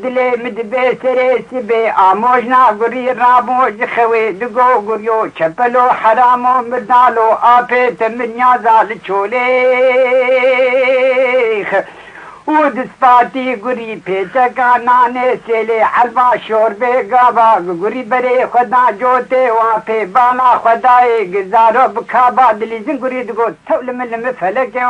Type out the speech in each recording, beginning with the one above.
دلێ مدبێ سرێسی بێ ئامۆژ ناگوری ڕامۆژ خەوێ دگۆ گوریۆ چەپەلۆ حرامۆ مرداڵۆ ئاپێتە منیازا لە چۆلێخ و دسپاتی گوری پێچەکە نانێ سێلێ حەلوا شۆربێ گاوا گوری بەرێ خۆدا جۆتێ وا پێ بانا خۆدایێ گزارۆ بکابا دلیزن گوری دگۆ تەو لە من فەلەکێ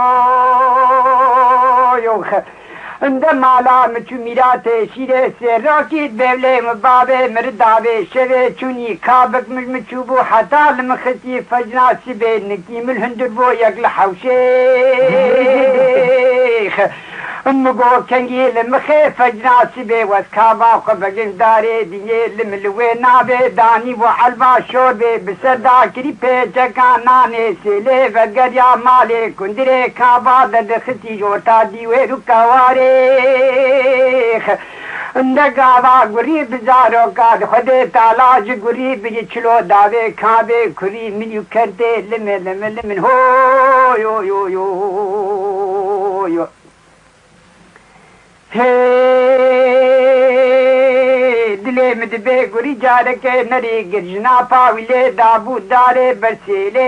اندە مالا مچو میراتێ شیرێ سێڕۆکی بێولێ مبابێ مرداوێ شەوێ چوونی کابک مچوو بوو حتا لە مختی فەجناسی بێ نکی مل هەندر بۆ یەک لە حەوشێخ مگۆ کەنگی لە مخێ فەجناسی بێ وەسکابا خۆ بەگەشدارێ دیێ لە ملوێ نابێ دانی بۆ حەلوا شۆر بێ بسەرداکری پێچەکە نانێ سێلێ بەگەریا مالێ کوندرێ کابا دەدەختی ژۆرتا دیوێر و کاوارێخ اندە گاوا گوری بزارۆکات خودێ تالاج گوری بگی چلۆ داوێ کابێ کوری منی و کردێ لمێ لمە لمن هۆ دلێ مدبێ گوری جارەکە نەری گرژنا پاوی لێ دابوو دارێ بەرسێلێخ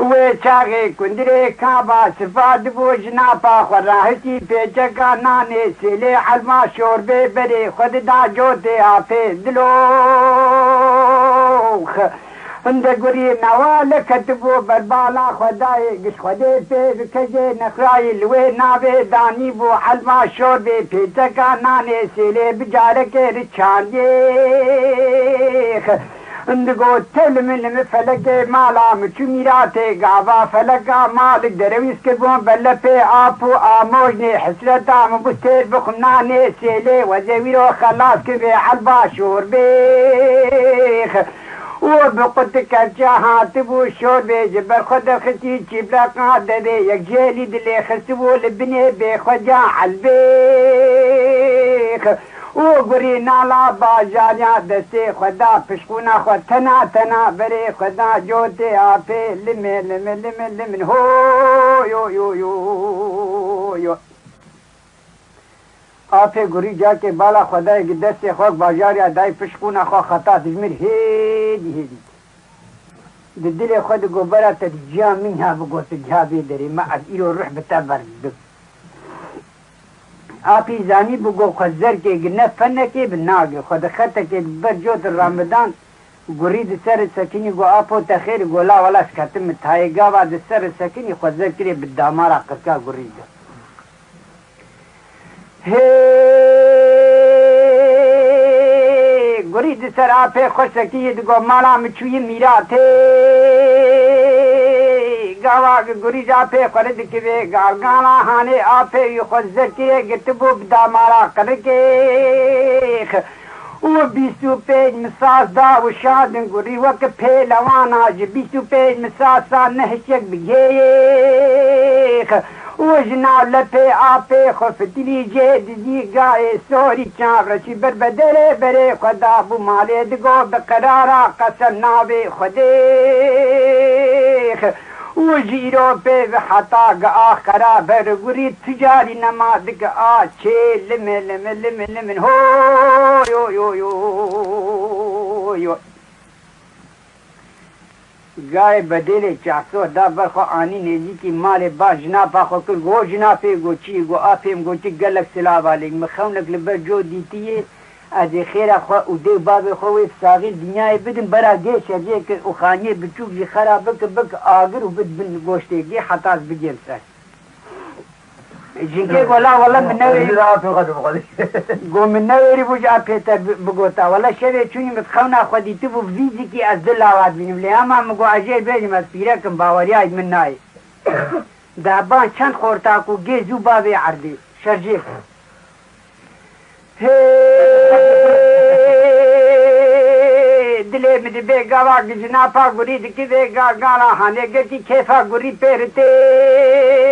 وێ چاغێ کوندرێ کابا سفاد بۆ ژناپا خۆڕاهەتی پێچەکە نانێ سێلێ حەلما شۆربێ بەرێ خۆددا جۆتێ ئاپێ دلۆخ اندە گوری نەوا لە کەتبۆ بەرباڵا خۆدایێ گشت خودێ پێ بکەژێ نەخرایی لوێ نابێ دانی بۆ حەلما شۆربێ پێچەکە نانێ سێلێ بجارەکێ ڕچاندێخ اندگۆ تەل من فەلەکێ ماڵا مچو میراتێ گاوا فەلەکە ماڵک دەرەویست کردبووم بەلە پێ ئاپ و ئامۆژنێ حسرەتا مبوستێر بخم نانێ سێلێ وەزەویرۆ خەلاس کردێ حەلوا شۆربێخ و بقوتکە جا هاتبوو شۆر بێجە بەرخۆدە ختی چیبلاقا دەبێ یەک جێلی دلێ خستبوو لە بنێ بێخۆجا حەلبێخ و گوری ناڵا باژاریا دەستێ خۆدا پشکونا خۆ تەنا تەنا بەرێ خۆدا جۆتێ ئاپێ لمێ لمە لمە لمن هۆ ئاپێ گوری جاکێ بالا خۆدایەکی دەستێ خۆک باژاریا دای پشکونا خۆ خەتا دژمر هێدی هێدی دلێ خۆ دگۆ بەرە تەجیا من ها بگۆتە جابێ دەرێ مە ئەد ئیرۆ ڕوح بتە بەردک ئاپی زانی بگۆ خۆ زەرکێ گنە فەنەکێ بناگێ خۆ دەخەتەکێ بەرجۆتە ڕامەدان گوری دسەر سەکنی گۆ ئاپۆ تەخێری گۆلا وەلا شکەتم تایێگاوا دسەر سەکنی خۆ زەرکرێ بدامارا قرکا گوریدا گوری دسەر ئاپێ خۆشەکی دگۆ ماڵا مچووی میراتێ گاوا گوری جا پێ خۆرە دکوێ گاڵگاڵا هانێ ئاپێوی خۆ زەرکرێ گرتبوو بدامارا قرکێخ و بیست و پێنج مسازدا و شادن گوری وەکە پێلەوانە ji بیست و پێنج مساسا نەهشێک بگێخ وژنا لە پێ ئاپێ خۆفتری جێ دزی گایێ سۆری چاڕەشی بەر بە دەرێ بەرێ خۆدا بوو ماڵێ دگۆ بە قەرارا قەسەم ناوێ خودێخ و ژیرۆ پێ حتا گە ئاخەرا بەرگوری تجاری نەما دگە ئاچێ لمێ لمە لمە لمن هۆ گای بەدێلێ چاخسۆدا بەرخۆ ئانی نێزیکی مالێ باش ژناپا خۆ کرد گۆ ژناپێ گۆچی گۆ ئاپێم گۆچی گەلک سلاڤالێک مخەونێک لە بەر جۆ دیتیە ئەزێ خێرا خۆ و دێ بابێ خۆوێ ساغی دنیای بدن بەرا گێشە جێکە و خانیە بچووکی خەرا بکە بک ئاگر و بن گۆشتێکی حتاز بگێم سەر جنکێ گۆلا وەڵە من نەوێری گۆ من نەوێری بوو جا پێتە بگۆتا وەڵە شەوێ چوونی متخەونا خۆ دیتبوو ڤیزیکی ئەس دلاوات بینم لێ ئەما مگۆ ئەژێر بێژم ئەس پیرەکەم باوەریای من نایە دابان چەند خۆرتاک و گێز و بابێ عەردێ شەرجێ دلێ مدبێ گاوا گژناپا گوری دکوێ گاگاڵا هەنێگەتی کێفا گوری پێرتێخ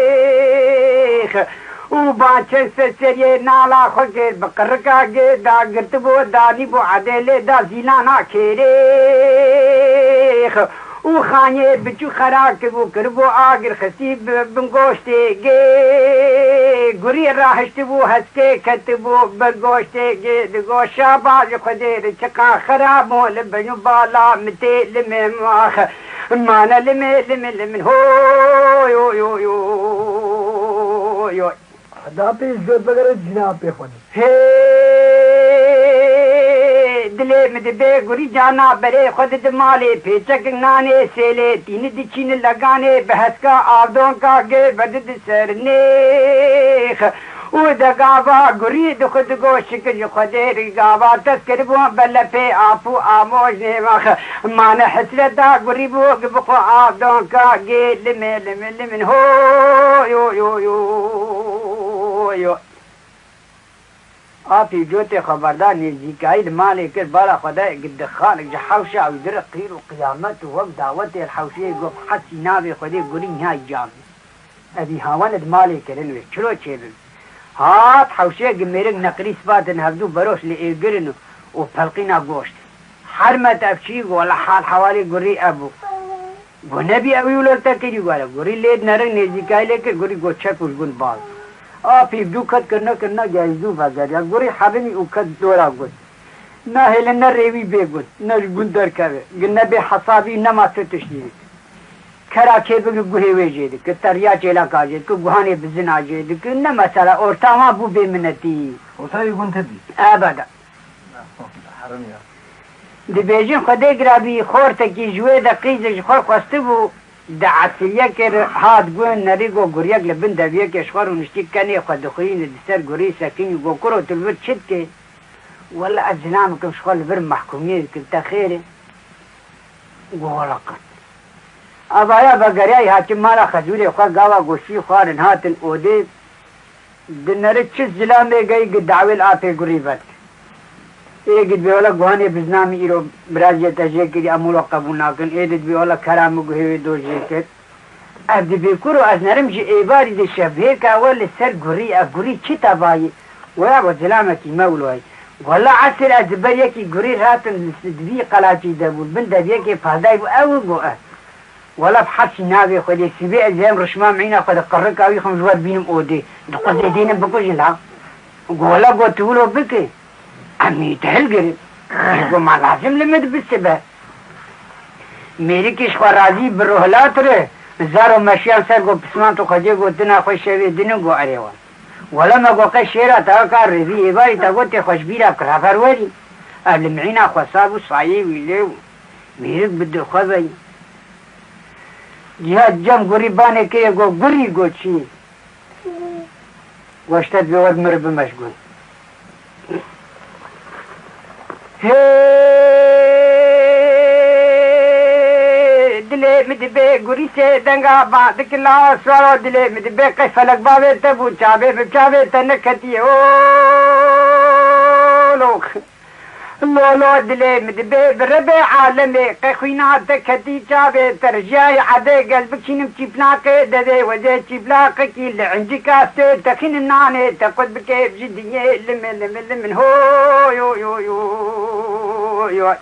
و باچە سەریێ ناڵا خۆگێر بە قڕکاگێ داگرتبووە دانی بۆ عەدێ لێدا زیلانا کێرێخ و و خانه بچو خراک بو کربو آگر خسی بنگوشته گوری راهشت بو هسته کت بو بنگوشته دگو شاباز خدیر چکا خراب مول بنو بالا متی لمن واخ مانا لمن هو یو یو یو یو خدا پہ عزت وغیرہ جناب پہ خود دلے میں دبے گری جانا برے خود دمالے پیچک نانے سیلے تین دچین لگانے بحث کا آبدوں کا گے بدد سرنیخ او دگاوا گری دخد گوشک خدیر گاوا تذکر بو بلپے آپو آموز نیوخ مان حسرتا گری بو بخو آبدوں کا گے لمن ہو یو یو یو یو آفی جوت خبردار نزدیکایی مالی کرد بالا خدای قد خالق جحوشا و در قیر و قیامت و وقت دعوت الحوشی گفت حسی نابی خدای گری نهای جامی ابی هاواند مالی کردن وی چلو چیبن هات حوشی گمیرک نقری سباتن هفدو بروش لئیگرن و پلقینا گوشت حرمت افچی گولا حال حوالی گری ابو گو نبی اویولتا کری گولا گری لید نرنگ نزدیکایی لیکر گری گو چک وشگون باز آفی دو کت کرنا جایزو بازار یا گوری حرمی او کت دورا گود نه هل نه ریوی بگود نه گندر کوه نه به حسابی نه ماسه تشنید کرا که بگو گوهی ویجید که تریا چیلا کاجید که گوهانی بزن آجید که نه مثلا ارتاما بو بیمنتی اوسایی گنده بی ابدا حرمی دی بیجین خده گرابی خورتا کی جوه دا قیزش خور خواسته بو دا عسلیه که هاد گوین نری گو گوریک لبن دویه که شخور ونشتی کنی خود خویین دی سر گوری سکنی گو کرو تلور چید که والا از جنام کم شخور لبر محکومیه که تخیره گو والا قد اب آیا بگریای حاکم مالا خجوری خواه گاوا گوشی خوارن هاتن اوده دی نری چیز جلامه گئی که دعویل آپه گوری بد ایگید بیولا گوهانی بزنامی ایرو برازی تجیه کری امولو قبول ناکن ایدید بیولا کرامو گوهوی دوجه کرد اب دی بیکورو از نرم جی ایباری دی شبهه که اول سر گوری اف گوری چی تبایی ویا با جلامکی مولوی گولا عصر از بر یکی گوری راتن دبی قلاچی دبول بند دب یکی فهدای بو او گوه ولا بحث نابي خدي سبيع زين رشما معينا قد قرك اوي خم جوار بينم اودي دقز دينم بكوش لا قولا قوتولو بكي امي تهل قريب ما لازم لمد بالسبه میری کش خرازی بروحلات ره زارو مشیان سر گو پسمان تو خجه گو دنا خوش شوی دنو گو اریوان ولا ما گو قش شیرا تا کار روی ایباری تا گو تی خوش بیرا کرا فروری اهل معینا خوصابو سایه ویلیو میرک بدو خوزی جهاد جم گوری بانه که گو گوری گو چی گوشتت بیود مرب مشگون دلے مدبے گوری سے دنگا باند کلا سوارو دلے مدبے کئی فلک باوے تبو چاوے بچاوے تنکھتی او لوگ لولو دلے مدبے بربے عالمے کئی خوینات تکھتی چاوے ترجائی عدے قلب چینم چیپلاکے ددے وجہ چیپلاکے کی لعنجی کاستے تخین نانے تقود بکے بجدیے لمن ہو یو یو یو یو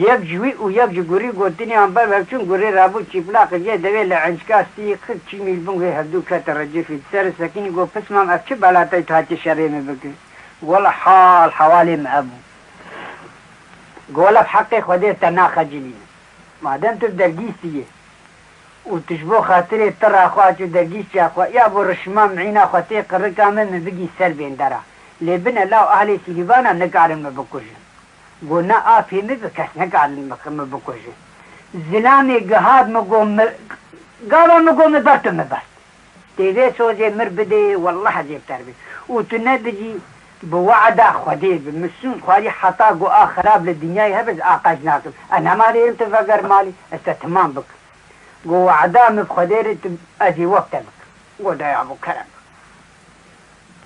یک جوی او یک جگوری گوتنی انبر وقتون گوری رابو چیپلاکے جے دوے لعنج کاستی خد چی میل بنگوی هدو کت رجی فی سر سکینی گو پس مام اچھے بالاتا تاتی شرعی میں بکے قولا حال حوالي معبو قولا بحقي خودي تنا خجلين ما دام تبدا قيستيه وتشبو خاطري ترى اخواتي دقيستي اخوا يا ابو رشمام معينا اخواتي قرقا من بقي سر بين درا لبنا لا اهلي سيليبانا نقعد المبكوجه قلنا افي مبكس نقعد المبكوجه زلامي قهاد مقوم قالوا مقوم برتم بس تيدي سوزي مربدي والله حجيب تربي وتندجي بوعدا خدي بمسون خالي حطا جو خراب للدنيا هبز اقاجناكم انا مالي انت فقر مالي استتمام بك جو وعدا مبخدير اجي وقتك ودا يا ابو كرم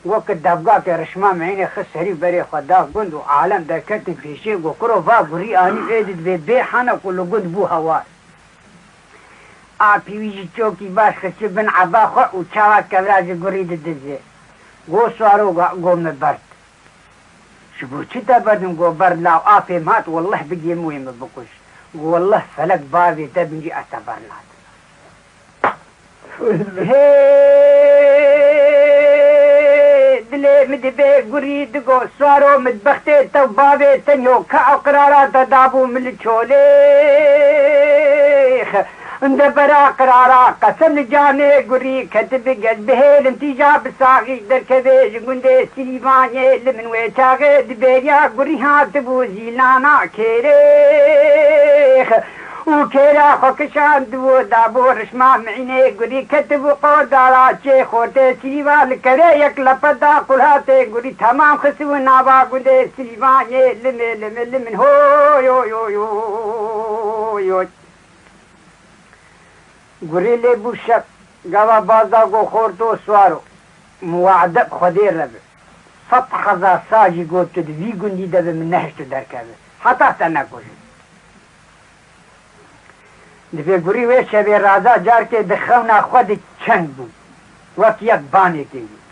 وقت دبقاك رشمام عيني خس هريف بري خداك قندو عالم دا كتن في شيء جو كرو فاقري اني ايدد بيحانا كله قند بو هواي آبی ویجی چوکی باش خسی بن عبا خو و چاوا کبراج گرید دزه گو سوارو گو مبرد شبو چی تا بردم گو برد لاو آفی مات والله بگی مویم بکش والله فلك بابي تبنجي اعتبرنات دلي مدبي قريد قو سوارو مدبختي تو بابي تنيو كعو قرارات دابو من الشوليخ اندبرا قرارا قسم جاني قري كتب قد بهيل انتجا بساقي دركبيج قندي سليماني لمن ويتاغي دبيريا قري هاتبو زيلانا كيريخ وكيرا خوكشان دو دابو رشما معيني قري كتبو قودارا چه خورتي سليمان كريك لپدا قلاتي قري تمام خسو نابا قندي سليماني لمن هو يو يو يو يو گوری لی بوشک گوا بازا گو خورتو سوارو موعدب خودی ربه سطح خزا ساجی گو تد وی گندی دبه من نهشتو درکبه حتی تا نکوشد دفعه گوری وی شبه رازا جار که دخونا خود چنگ بود وقت یک بانی که بود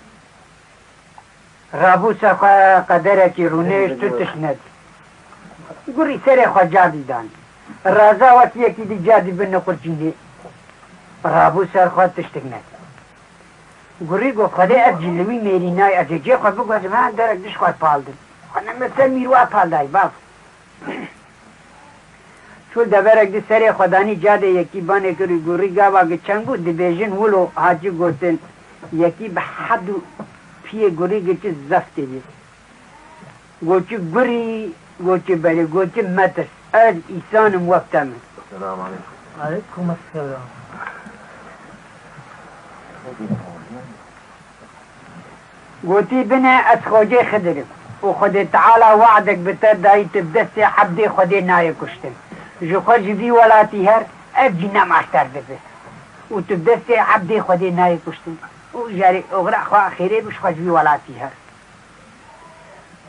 رابوسا خواه قدره که رونهش تو تشند گوری سر خواه جادی دان رازا وقت یکی دی جادی بنقل جنده رابو سر خود تشتک نکن گوری گو خدا افجلوی میری نای افجه خود بگو از من درک دش خود پالدن خانم مثل میروه پالدای باف چول دبرک دی سر خدانی جاده یکی بانه کری گوری گاوا که چنگ بود دی بیجن ولو حاجی گوتن یکی به حدو پیه گوری که چه زفته دی گوچه گوری گوچه بلی گوچه مترس از ایسانم وقتم السلام علیکم علیکم السلام قوتي بنا أتخوجي خدرم وخدي تعالى وعدك بترداي تبدسي حبدي خدي ناي كشتم جو خرج بي ولاتي هر أبجينا معشتر ببس وتبدسي حبدي خدي ناي كشتم وجاري أغرق خوا خيري بش خرج بي ولاتي هر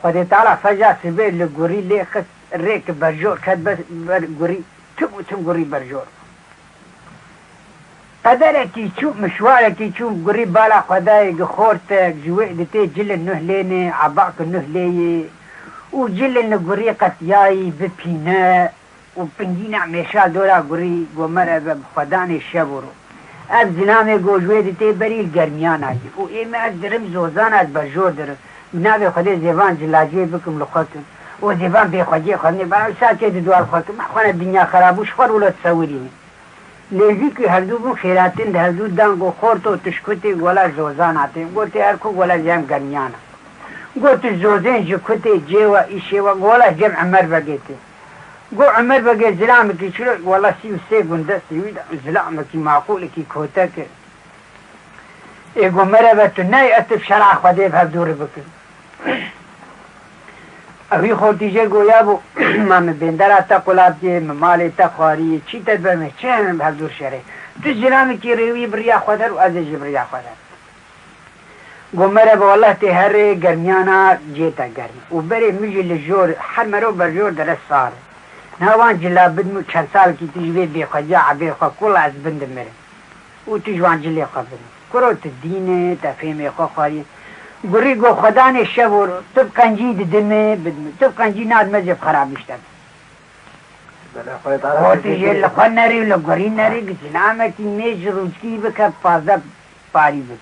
خدي تعالى فجأة سبيل لقوري لي خس ريك برجور كد بس برقوري تم قوري برجور قدرکی چوب مشوارکی چوب گری بالا خدای خورتک جوعدتی جل نه لینه عباك نه لیه و جل نه گری قطیای بپینه و پنجین عمیشا دورا گری گو مره بخدان شبرو از زنامه گو جوعدتی بری گرمیان آجی و ایمه از درم زوزان از برجور درم منابه خدای زیوان جلاجه بکم لخوکم و زیوان بی خواجه خودنی برای ساکه دوار خوکم خوانا دنیا خرابوش خور ولو تصورینه لیزی که هر دو بو خیراتین هر دو دانگو خورتو تشکتی گولا زوزان آتے گوتی هر کو گولا جمع گرمیانا گوتی زوزین جکتی جیوا ایشیوا گولا جمع عمر بگیتی گو عمر بگی زلام کی چلو گولا 33 گنده سیویدا زلام کی معقول کی کوتا که ایگو مربتو نای اتف شرع خودی بها دور بکن اوی خورتیجه گویا بو مام بندر تا قلاب که مال تا خواری چی تدبر می چه هم به دور شره تو جنامی که روی بریا خودر و از جبریا خودر گو مره با والله تی هر گرمیانا جیتا گرم و بری میجی لجور هر مرو برجور در سار نوان جلا بدمو چند سال کی تجوی بی خجا عبی خواه کل از بند مره و تجوان جلی خواه بدم کرو تدینه تفهیم خواه خواری گوری گو خدان شبور تب کنجی دمه بدمه تب کنجی ناد مذهب خرابشتر خوتی جه لخوان نری لگوری نری گسلامتی میج روچکی بکر پازده پاری بود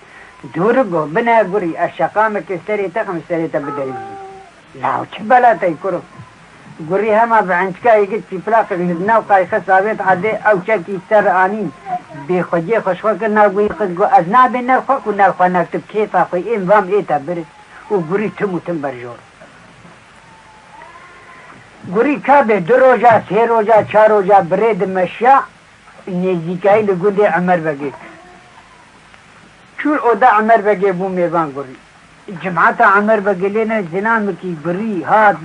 دور گو بنا گوری اشقام که سری تقم سری تا بدریزی لاو چه بلا تای کرو گوری همه بعنچکا ایگه چیپلاق نو قایخه ثابت عده او چکی سر آنین بی خودی خوشخوا که ناگوی خود گو از نابی نرخوا که نرخوا نکتب کیفا خوی این وام ایتا برس و گوری تمو تم برجور گوری که به 2 روزا 3 روزا 4 روزا برید مشیا نزدیکایی لگونده عمر بگید چون اودا عمر بگی بو میبان گوری جماعت عمر بگلینه زنان کی گوری هات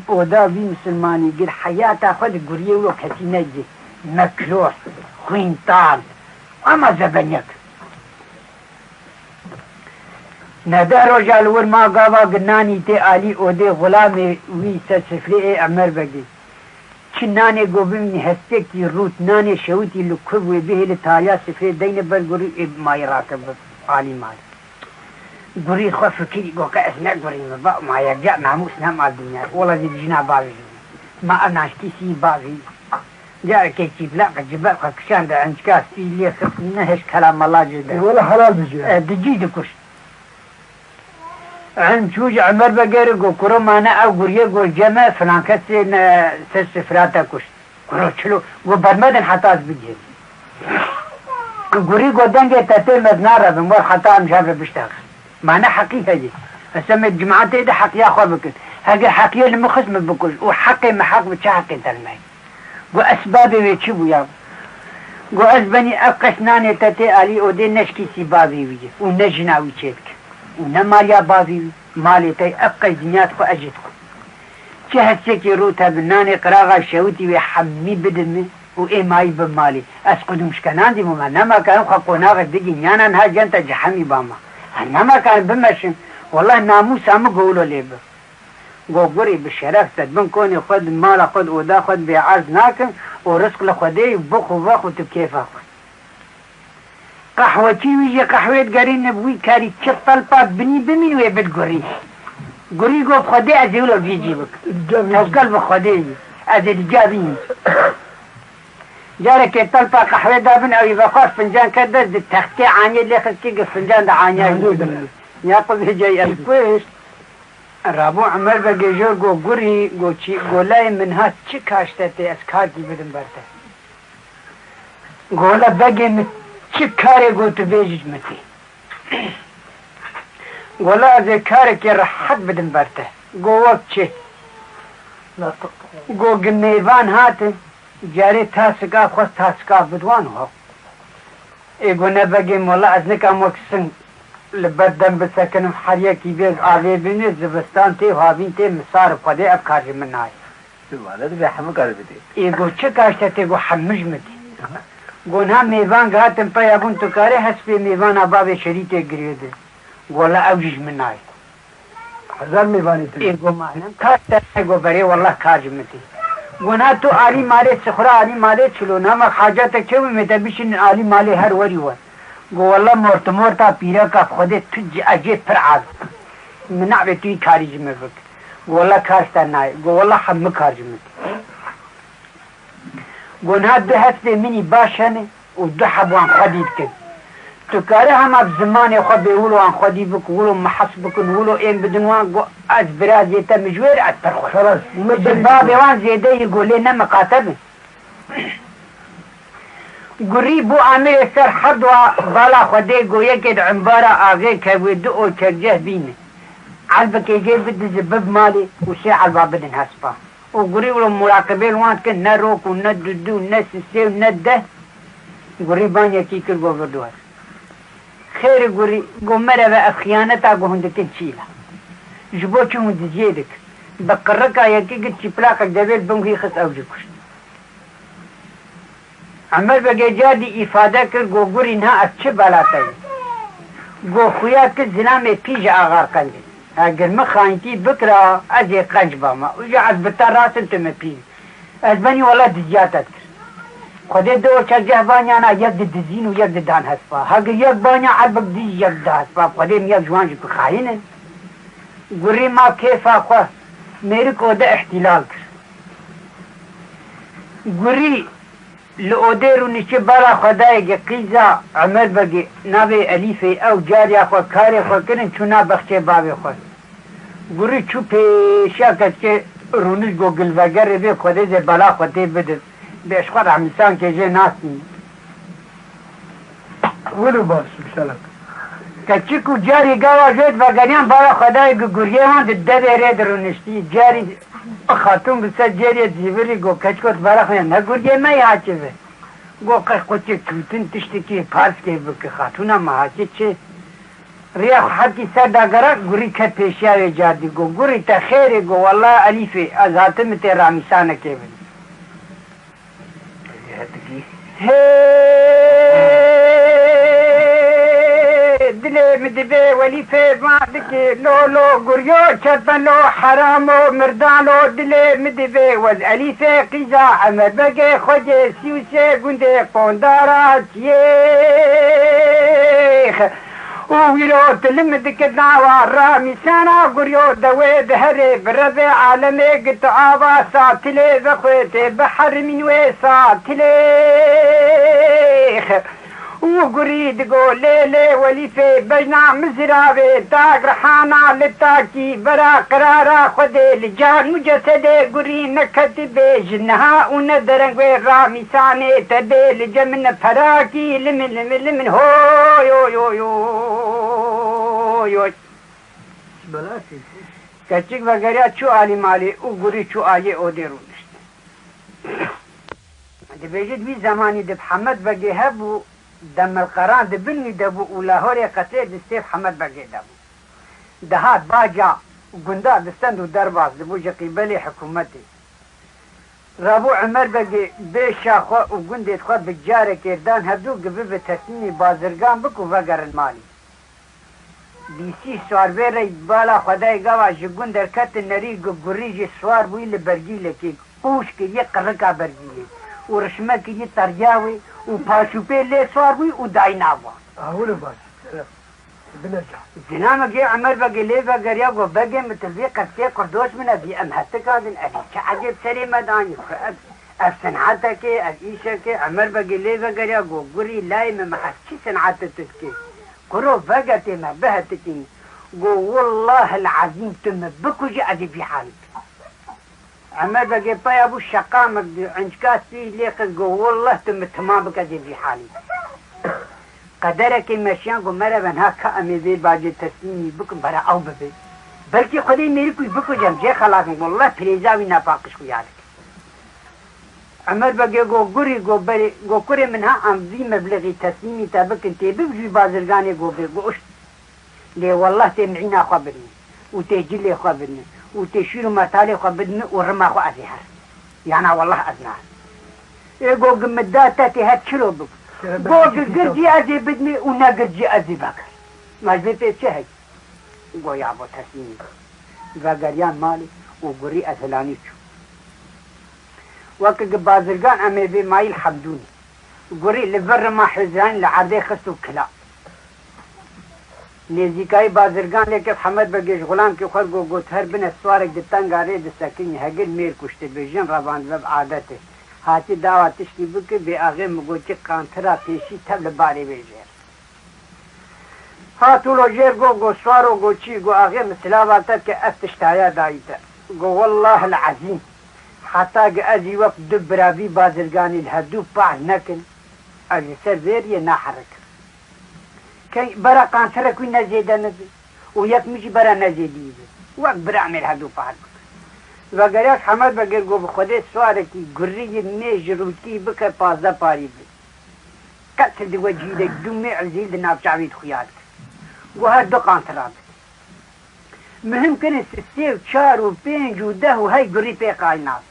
اودا بی مسلمانی گر حیاتا خود گوریه و کسی نجی مکروح خوینتال اما زبنیک نده روژال ور ما گاوا گنانی تی آلی اوده غلام وی سفری عمر بگی چی نانی گو بمینی هسته کی روت نانی شویتی لکب وی بهل تالیا سفری دین بر گوری مای راکب آلی مال گوری خواه فکری گو که اسنه گوری ما یکجا ناموس نام آل دنیا اولا زی جنا باوی ما ارناشتی سی باوی جارك كي بلا جبال كشان ده عندك كاسي لي نهش كلام الله جدا ولا حلال بجي دجيد كش عند شوج عمر بقر جو كرو معنا او غريه جو جمع فلان كسي سفراتا كش كرو چلو و برمدن حتى از بجي غري جو دنگه تته مدناره بمر حتى مشابه بشتغل معنا حقيقه دي اسمي الجماعات ده حق يا اخو بك هاجي حقيقه اللي مخصم بكل وحقي محق بتشحق تلمي واسبابي ويتشبو يا وأزبني أقسناني تتي آلي أودي نشكي سي بابي ويجي ونجناوي چيتك ونماليا بابي مالي تي أبقى دنياتكو أجدكو چهت سيكي روتا بناني قراغا شوتي ويحمي بدمي وإيماي بمالي أسقدو مشكنان دي مما نما كانوا خقوناغ ديجي نانا نها جانتا جحمي باما نما كان بمشن والله ناموس عمو قولو ليبا قوقري بالشرف تدبن كوني خد مالا خد ودا خد بعرض ناكم ورزق لخدي بخو بخو تبكيف اخو قحوتي ويجي قحويت قرين نبوي كاري تشطل باب بني بمين ويبت قري قري قو بخدي ازيولو بيجيبك توقل بخدي ازيد جابين جارك يطلبا قحوة دابن او يبقى فنجان كدد التختي عاني اللي خسكي فنجان دا عاني يا طبي جاي الكويش رابو عمر بگه جور گو گوری گو چی گولای منها چی کاشته از کارتی بدم برده گولا بگه من چی کاری گو تو بیجش متی گولا از کاری که راحت بدم برده گو وقت چی گو گمیوان هاته جاری تاسکا خواست تاسکا بدوانو ها ایگو نبگه مولا از نکم وکسن لبردن بسکنم حریکی بیز آوی بینی زبستان تی و هاوین تی مسار قده اب کارج من نای والد به همه کار بده ایگو چه کاشته تی گو حمج مدی گونها میوان گاتم پا یابون تو کاره حسبی میوان آباب شریطه گریده گولا اوجش من نای 1000 میوانی تی ایگو معنیم کاشته ایگو بری والله کارج مدی گونها تو آلی مالی سخرا آلی مالی چلو نامک حاجات چوی میتبیشن آلی مالی هر وری ور گو والله مرتا پیرا کا خودت تو اجی پر عاد منع به توی کاری جمع بک گو والله کارشتا نای گو والله حمه کار جمع گو نه دو هفته منی باشنه و دو حبوان خودید کن تو کاره هم اب زمان خود بیولو آن خودی بک ولو محس بکن ولو این بدنوان گو از برازیتا مجویر از پر خود خلاص بابی وان زیده یه گوله نمقاتبه گری بو عامل سر حد و بالا خوده گویه که عمبارا آغه که و دو او چرجه بینه علبه که جه بده زبب مالی و سی علبه بدن هسپا و گری ولو مراقبه الوان که نه روک و نه دو نه سیسه و نه ده گری بانیا کی کر گو بردوار خیر گری گو مره و افخیانتا گو هندکن چیلا جبو چون دزیه دک بقرقا یکی گد چی پلاقک دویل بمگی خس او جکشت عمر بگه جادی افاده کر گو گوری اینها از چه بالاتایی گو خویا که زنام پیج آغار کنده اگر مخانتی بکرا از یک قنج باما اوجا از بتا راسن تو مپیج از بنی والا دزیاتت خوده دو چرجه بانیانا یک دزین و یک دان هسپا اگر یک بانیا عربک دیز یک دا هسپا خوده یک جوانجی که خواهینه گوری ما کیفا خواه میری کوده احتلال کر گوری لأوديرو نشي برا خداي قيزا عمر بقي نابي أليفي أو جاري أخوة كاري أخوة كنن چونا بخشي بابي أخوة قوري چو پیشا كتك رونش گو قلوگر بي خده زي بلا خده بدن بيشخور عمسان كي جي ناسي ولو باش بشالك كتشكو جاري قاوا جيد وقريان برا خداي قوريوان دده ريد رونشتي جاري خاتون بسا جاري زيبري گو كتشكوت برا خداي نقوريه ما يحاچه گو قشقوتي توتن تشتكي پارس كي بك خاتونا ما حاچه چه رياح حتى سادا غرا غوري كپيشاوي جادي گو غوري تا خير گو والله اليفي ازاتم تي رامسانه كيبن دلي مدبي وليفي ما دكي لو غوريو چتن لو حرامو مردانو دلي مدبي والاليفي قيزا عمر بقي خوجي سيوسي گوندي قوندارات يخ ويرو تلمد كدعوة رامي سانا قريو دويد هري بربي عالمي قد عابا ساتلي بخوتي بحر من ويساتليخ وقريد قول ليلي ولي في بجنا مزرابي تاق رحانا للتاكي برا قرارا خدي لجان مجسدي قري نكتي بجنها وندرن رامي ساني تدي لجمن فراكي لمن هو يو يو يو يو بلاتي كچك وغيرها چو آلي مالي وقري چو آيه اودي رونشت دبيجد بي زماني دب حمد بقي هبو دم القران دبني دبو ولاهوري قتل دستيف حمد بقي دبو دهات باجا وقندا دستندو درباس دبو جقيبلي حكومتي رابو عمر بقي بيشا خو وقندي خو بجارة كردان هدو قبب تسنيني بازرگان بكو وقر المالي بيسي سوار بيري بالا خداي قوا جقون در كت النريق قريجي سوار بوي لبرجي لكي قوش كي يقرقا برجي ورشمه كي يترجاوي وباشوبي لي سوار بوي ودايناوا أقول باش سلام بنرجع زنامة جي عمر بقي لي بقر ياقو بقي مثل بي قد قردوش من أبي أمهتك هذا أبي كعجب سري مداني أفسنعتك أفيشك عمر بقي لي بقر ياقو قري لايم محسكي سنعتك قرو بقتي ما بهتكي قو والله العظيم تم بكو جي أدي في حالك عمر بقي باي أبو الشقامك عنجكاس فيه ليقن قو والله تم تمام بك أدي في حالك قدرك مشيان قو مربن هكا أمي بي باجي تسليمي بكم برا أو ببي بلكي خدي ميري كوي بكو جمجي خلاص والله فريزاوي ناپاقش كو يالك عمر بقي قو قري قو بري قو كري منها أمضي مبلغي تسليمي تابك انتي ببجي بازرگاني قو بي قو اشت لي والله تمعينا خبرني وتجلي خبرني وتشيرو مطالي خبرني ورما خو أزيهر يعني والله أزنار إيه قو قمداتا تهات شلو بك قو قرجي أزي بدني ونا قرجي أزي بكر ما جبت شهي قو يا أبو تسليمي وقريان مالي وقري أزلاني شو وقت بازرگان أمي بي مايل حمدوني قري لبر ما حزان لعرضي خستو كلا نزيكاي بازرگان لكف حمد بقيش غلام كي خلقو قوت هربن السوارك دتان غاري دستاكيني هقل مير كشت بيجن ربان بب عادته هاتي دعوة تشكي بك بأغي مقوتي قانترا بيشي تبل باري بيجير هاتو لو جير قو سوارو قو چي قو أغي مسلاباتا كي أفتشتايا دايتا قو والله العظيم حتى أجي وقت دبرابي بازرگاني الهدو باع نكن أجي سربيري نحرك كي برا قانترك وين نزيدا نزي ويك مش برا نزيدي وقت برعمل هدو باع وقالك حمد بقر قو بخده سواركي قرية ميج روتي بك بازا باري بي كتل دي وجهيدك دمي عزيل دي نابشعبيد خيالك وهدو قانتراب مهم كان السيو تشار وبينج وده وهاي قري بيقاي ناس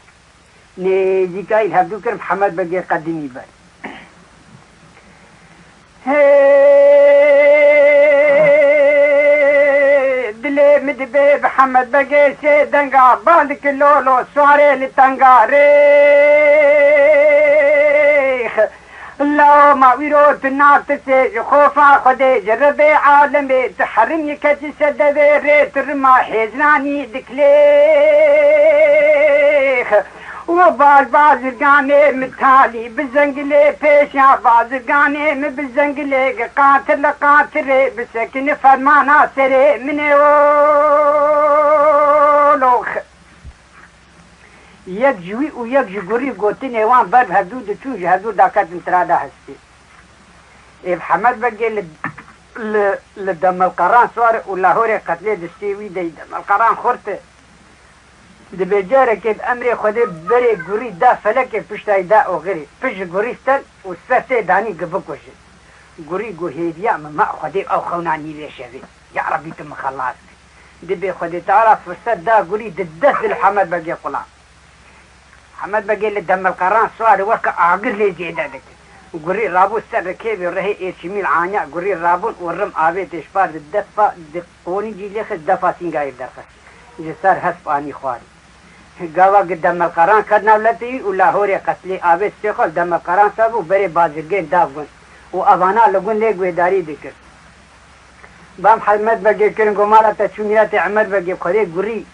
نزيكاي الهبدو كرم حمد بقي قدمي بار دلي مدبي بحمد بقي سيدنقا بالك اللولو سواري لتنقاريخ الله ما ويروت النار تسي خوفا خدي جربي عالمي تحرمي كتسد ريت الرماح زناني دكليخ وبازرگاني متالي بالزنقلي بيشا بازرگاني بالزنقلي قاتل قاتل بسكن فرمانا سري مني ولوخ يك جوي ويك جوري قوتني وان بر هدود تشوج هدود داكات انترادا هستي إيه حمد بقي لدم القران صار ولا هوري قتلي دستيوي دي دم القران خورته دي بجاره كيف امري خدي بري غوري دا فلك پشتاي دا او غري پش غوري ستل وسفته داني قبكوش غوري غهيديا ما خدي او خوناني ليشبي يا ربي تم خلاص دي بي خدي تعرف فرصه دا غوري ددس الحمد بقي قلا حمد بقي لدم القران صار وك اعقر لي زيدادك غوري رابو سر كيبي رهي ايشميل عانيا غوري رابون ورم ابي تشبار الدفا دقوني جي ليخ الدفا سينغاي درخص جسار حسب اني خواري قاوا قدام القران كدنا ولتي ولا هوري قتلي ابي سيخل دم القران سابو بري بازرگين داغون وابانا لغون ليغ ويداري دكر بام حمد بگی کرن گو مالا تا چونیات عمر بگی خودی گوری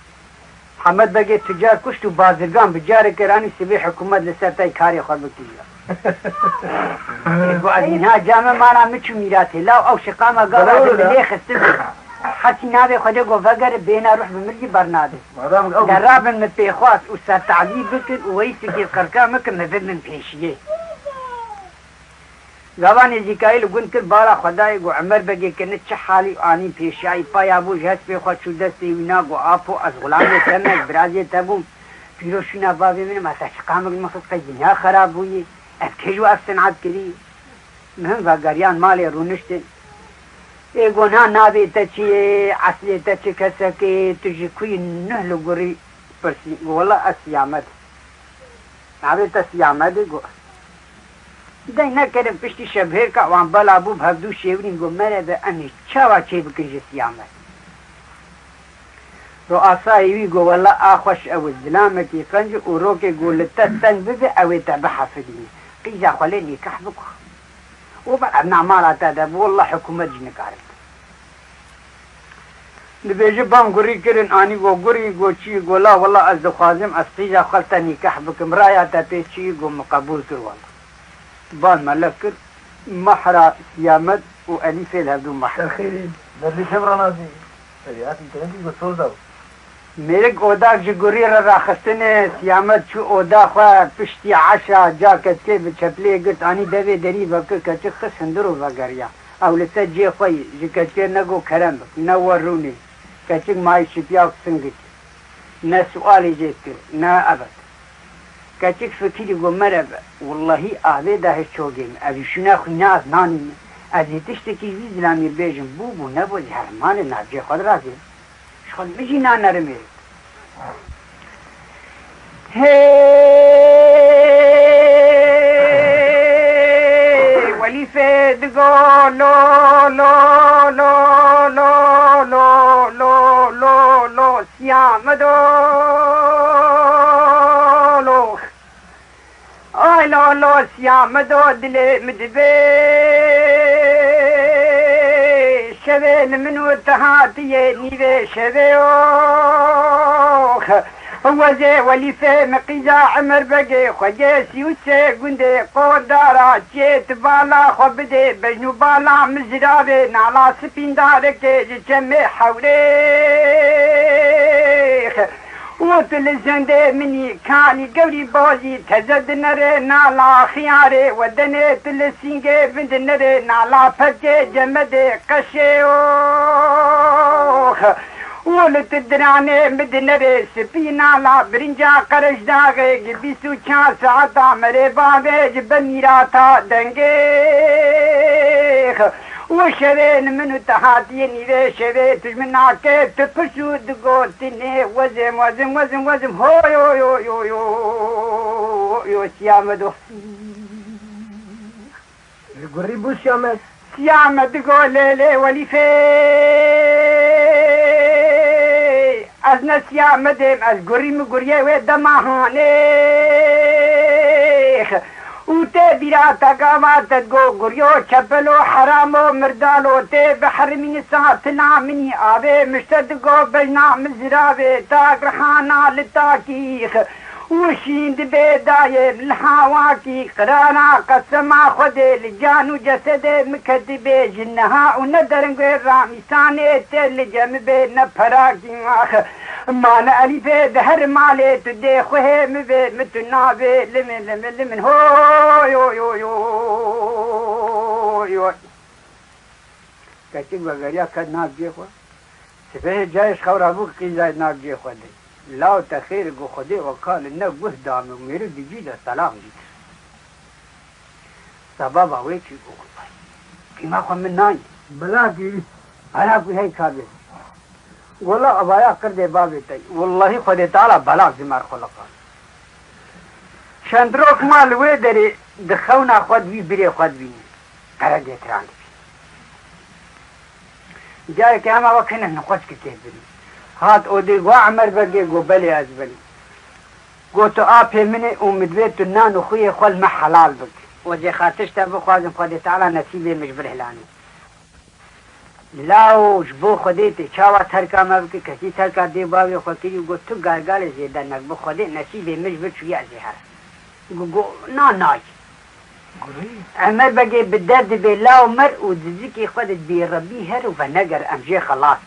حمد بگی تجار کشت و بازرگان بجار کرانی سبی حکومت لسر تای کاری خور بکیجا گو از اینها جامع مانا مچو میراتی لاو او شقاما گاوا بلی خسته حتی نابه خودی گو وگر بینا روح بمرگی برناده در رابن مت پیخواست و سر تعذیب بکن و ویسی که قرقا مکن مفید من پیشیه زبان زیکایل گون کرد بالا خدای گو عمر بگی که نه چه حالی آنی پیشایی پایا بوش هست بی خود شو دستی وینا گو آپو از غلامی تمک برازی تبوم پیروشینا بابی منم اتا شقامک مخص که دنیا خراب بویی اف کجو اف صنعت کری مهم و گریان مالی رونشتن ای گونا نابی تا چیه اصلی تا چه کسا که تجی کوی نهلو گوری پرسی گو والله اسیامد نابی تا سیامد گو دای نکردم پشتی شبهر که وان بالا بو بهدو شیورین گو مره به امی چاوا چه بکنجه سیامت رو آسایوی گو والله آخوش او زلامتی قنج و رو که گو لتستن بده اوی تا بحفظینی قیزا خاله نکاح بکو و بر ابنا مالا تا ده والله حکومت جنکارد نبیجه بام گوری کرن آنی گو گوری گو چی گو لا والله از دخوازم از قیزا خالتا نکاح بکم رایا تا پی چی گو مقبول کر والله بان ملكر محرى سيامد وأليف الهدو محرى خيرين نرلي شبرا نازي رياتي تنجي بسول دو ميرك اودا جگوري راخستنه سيامد شو اودا خواه پشتی عشا جاكت كي بچپلي گرت آني دوي دري بكر كچه خسندرو وگريا او لسا جي خواه جكت كي نگو کرم بك نوروني كچه ماي شپياو سنگت نا سؤالي جيت كر نا ابد كاتيك فكيري قو مربع والله آذي ده شوقين أبي شنا خناز ناني أذي تشتكي في زلامي بيجن بوبو نبو زهرمان نابجي خود رازي شخل بجي نانا رمي هي ولي فيد قو لو لو لو لو لو لو لو لو سيامدو آی لالو سیامدو دل مدبی شوه نمنو تهاتیه نیوه شوه وزه ولیفه مقیزا عمر بگه خوگه سیوچه گنده قدارا چیت بالا خوبده بجنو بالا مزرابه نالا سپینداره که جمع حوله وطل زنده مني كاني قولي بوزي تزد نري نالا خياري ودني تلسينجي بند نري نالا فجي جمدي قشيوخ ولت الدراني مد نري سبي نالا برنجا قرش داغي قبيسو چان ساعتا مري بابي جبنيراتا دنگيخ وشوين منو تحاتيني ذي شوي تجمنا كيف تفشو دقوتني وزم وزم وزم وزم هو يو يو يو يو يو سيامدو قريبو سيامد سيامد قول لي ولي في أزنا سيامدم أز قريم قريه ودماهانيخ وتي براتا قامات تقو قريو چپلو حرامو مردالو تي بحرمين ساتنا مني آبي مشتدقو بجنا مزرابي تاق رحانا لتاكيخ وشين دبيداي الحواكي قرانا قسما خدي لجانو جسدي مكدبي جنها وندرنقو رامي ساني تل جمبي نفراكي آخ مانا أليفي دهر مالي تدي خوهي مبي متنابي لمن لمن لمن هو يو يو يو يو كاتب وغريا كد ناب جي خوا سفه جايش خورا بوك قيزاي ناب جي خوا دي لاو تخير قو خدي وقال إنه قه دامي وميرو دي جيدا سلام جيد سبابا ويكي قو والله كما خوا من ناي بلاكي بلاكي هاي كابل والله أبايا كردي بابي تاي والله خدي تعالى بلاك زمار خلقان شندروك مال ويدري دخونا خود بي بري خود بي قردي تراني جاي كاما وكنا نقوش كتير بني هات اودي قو عمر بقي قو بلي ازبلي قو تو آبي مني ومدويتو نانو خوي خول ما حلال بقي وجي خاتشتا بخوازم خدي تعالى نسيبي مش بالهلاني لاوش بو خودیتی چاوا ترکا ما بکی کسی ترکا دی باوی خوکری گو تو گرگال زیده نک بو خودی نصیبه مش بچوی ازی هر گو نا نای عمر بگی بدرد بی لاو مر و دزیکی خودت بی ربی هر و نگر امجی خلاص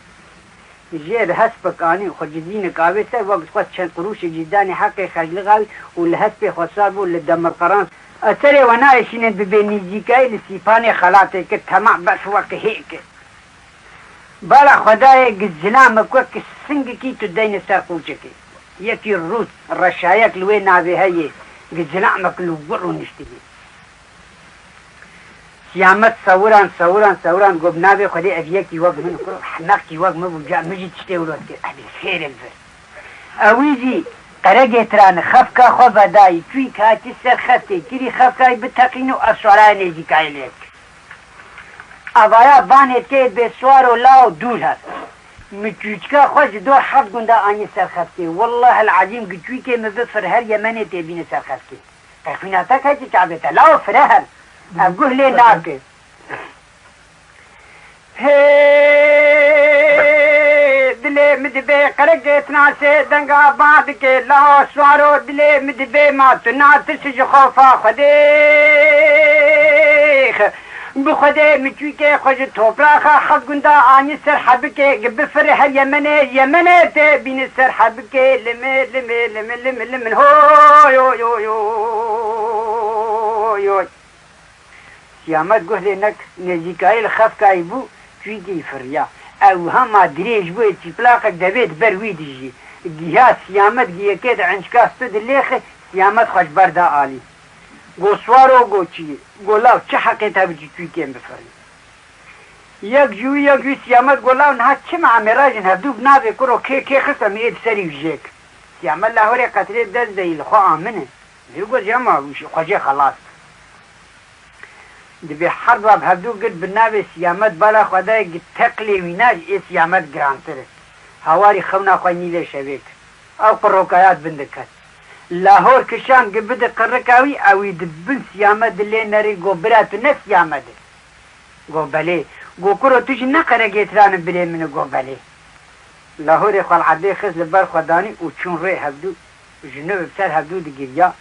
جير هسبك اني خجزين كاويته وقت خد شن قروش جداني حقي خجلغاوي والهسبي خصابو للدمر قران اثري وانا شنن ببنيجيكاي لسيفاني خلاتي كتمع بس وقت هيك بلا خداي جزلامك وك سنجكي تدين ساقوچكي يكي الروس الرشايك لوين نابي هي جزلامك لوغرو نشتي سيامت صوران قب نابي خدي أبيكي وق من كرو حناكي وق مبوجا مجي تشتي ولوك أبي خير الفر أويزي قرقي تران خفكا خفا داي توي كاتي سر خفتي تري خفكاي بتقينو أسوارا نيزي كايليك أبايا بانت كيد بسوارو لاو دول هست متوجكا خوش دور حف قندا آني سر خفتي والله العظيم قتوي كي مبفر هر يماني تبين سر خفتي قيخوناتك هاي تتعبتا لاو فرهر أقول لي ناكي هي دلي مدبي قرقت ناسي دنقا بعدك لا سوارو دلي مدبي ما تناتش خوفا خديخ بخدي متويكي خوش توبراخا حق قندا آني سر حبكي بفرح يمني تبين سر حبكي لمن هو يو سيامت قهل نك نزيكاي الخفكاي بو تويكي فريا او هما دريج بو اتفلاق دبيت برويد جي جيها سيامت جيه كيد عنشكا استد الليخ سيامت خوش بردا آلي قو سوارو قو چي قو لاو چه حقيتها بجي تويكي بفريا يك جو سيامت قو لاو نها چه معامراجن هبدو بنابي كرو كي خصم ايد سري وجيك سيامت لاهوري قتلت دز دي الخو آمنه يقول جمع خوشي خلاص دبي حرب بهدو قد بالنابي سيامت بلا خداي قد تقلي ويناج اي سيامت جرانتر هواري خمنا خواني لي شبيك او قروكايات بندكت لاهور كشان قبد قركاوي او يدبن سيامت اللي ناري قو براتو نفس سيامت قو بلي قو كرو تجي نقرا جيتران بلي من قو بلي لاهور خال عدي خز لبار خداني وچون ري هبدو جنوب بسر هبدو دقيقيا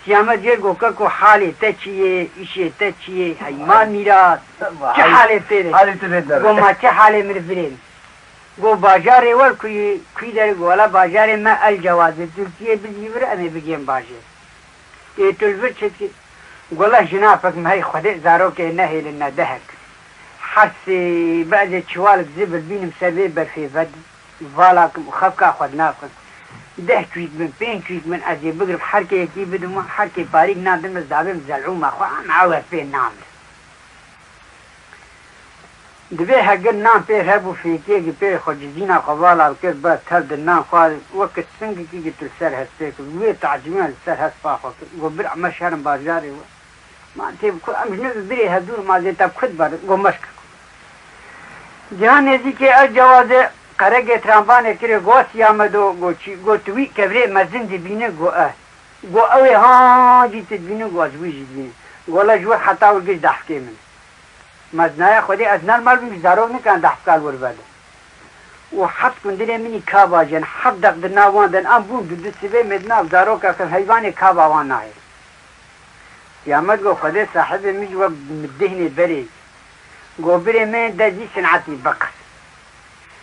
سيامت جيرگو كاكو حالي تچيه إشي تچيه هيمان ميرات چه حالي تيري حالي تريد گو ما چه حالي مرفرين گو باجاري ول كي داري ولا باجاري ما الجواز تركيا بالجبر أمي بجيم باجر ايه تلفر چتك قولا جنافك مهي خده زاروك نهي لنا دهك حسي بعد چوالك زبل بينم سبب برفي فد فالاك خفكا خدناكم 10 تويت من 5 تويت من أجي بقرب حركة يكي بدو حركة باريك نادم الزعبين زلعوم أخوة معاوه فين نامل دبي هقل نام فيه هبو في كيكي بيه خجزينا قبالا وكيف بات هرد النام خوالي وقت سنقي كيكي تلسر هسبيك وويه تعجمين لسر هسباخو وبرع مشهر بارجاري ما انتي بكل أمجنب بري هدور ما زي تاب خد بار ومشكك جهان يزيكي الجوازي قرقه ترامبانه كري گو سيامدو گو توي كبري مزن دي بينه گو اوي ها دي تدبينه گو ازوي جدينه گولا جو حتى ورگش دحكي من مزنايا خودي ازنال مال بزارو نكان دحكال ورباده وحط كندري مني كابا جن حط دق دناوان دن امبون دو سبي مدنا زارو كاكل حيواني كابا وان ناير سيامد گو خودي صاحب مجوى مدهني بري گو بري من دزي سنعتي بقص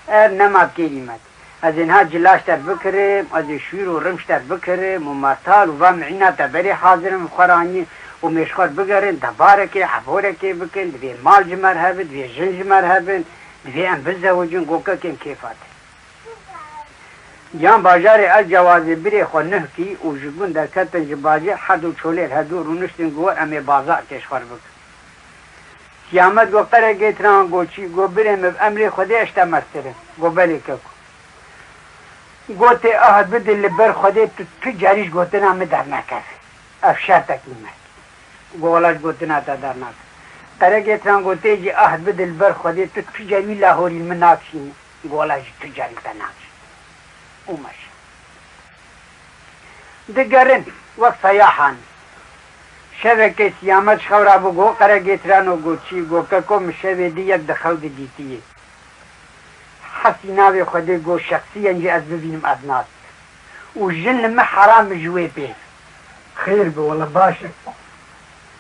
نما بكلمات از اینها جلاش تر بکرم از شویر و رمش تر بکرم و مرتال و معینا تبری حاضرم خورانی و مشخور بگرن دبارکه حبورکه بکن دوی مال جمر هبن دوی جن جمر هبن دوی ام بزوجن گوکا کن کیفات جان باجار الجوازی بری خو نه کی و جگون در کتن جباجه حدو چولیر هدو رونشتن گوار امی بازار کشخور بکن سيامت گو قره گیتران گو چی گو بریم امری خودی اشتا مرسرم گو بلی ککو گو تی احد بدل لبر خودی تو جاریش گو تنا می در نکفه افشار تکیمت گو ولاش گو تنا تا در نکفه قره گیتران گو تی جی احد بدل لبر خودی تو جاری لاهوری من ناکشیم گو ولاش تو جاری تا ناکشیم اومش دگرن وقت سیاحان شبكه سیامت خورا بگو قره گیترانو گو چی گو ککو مشوه دی یک دخود دیتیه حسی ناوی خوده گو شخصی انجی از ببینم از ناس و جن لما حرام جوه بيه خير به والله باشه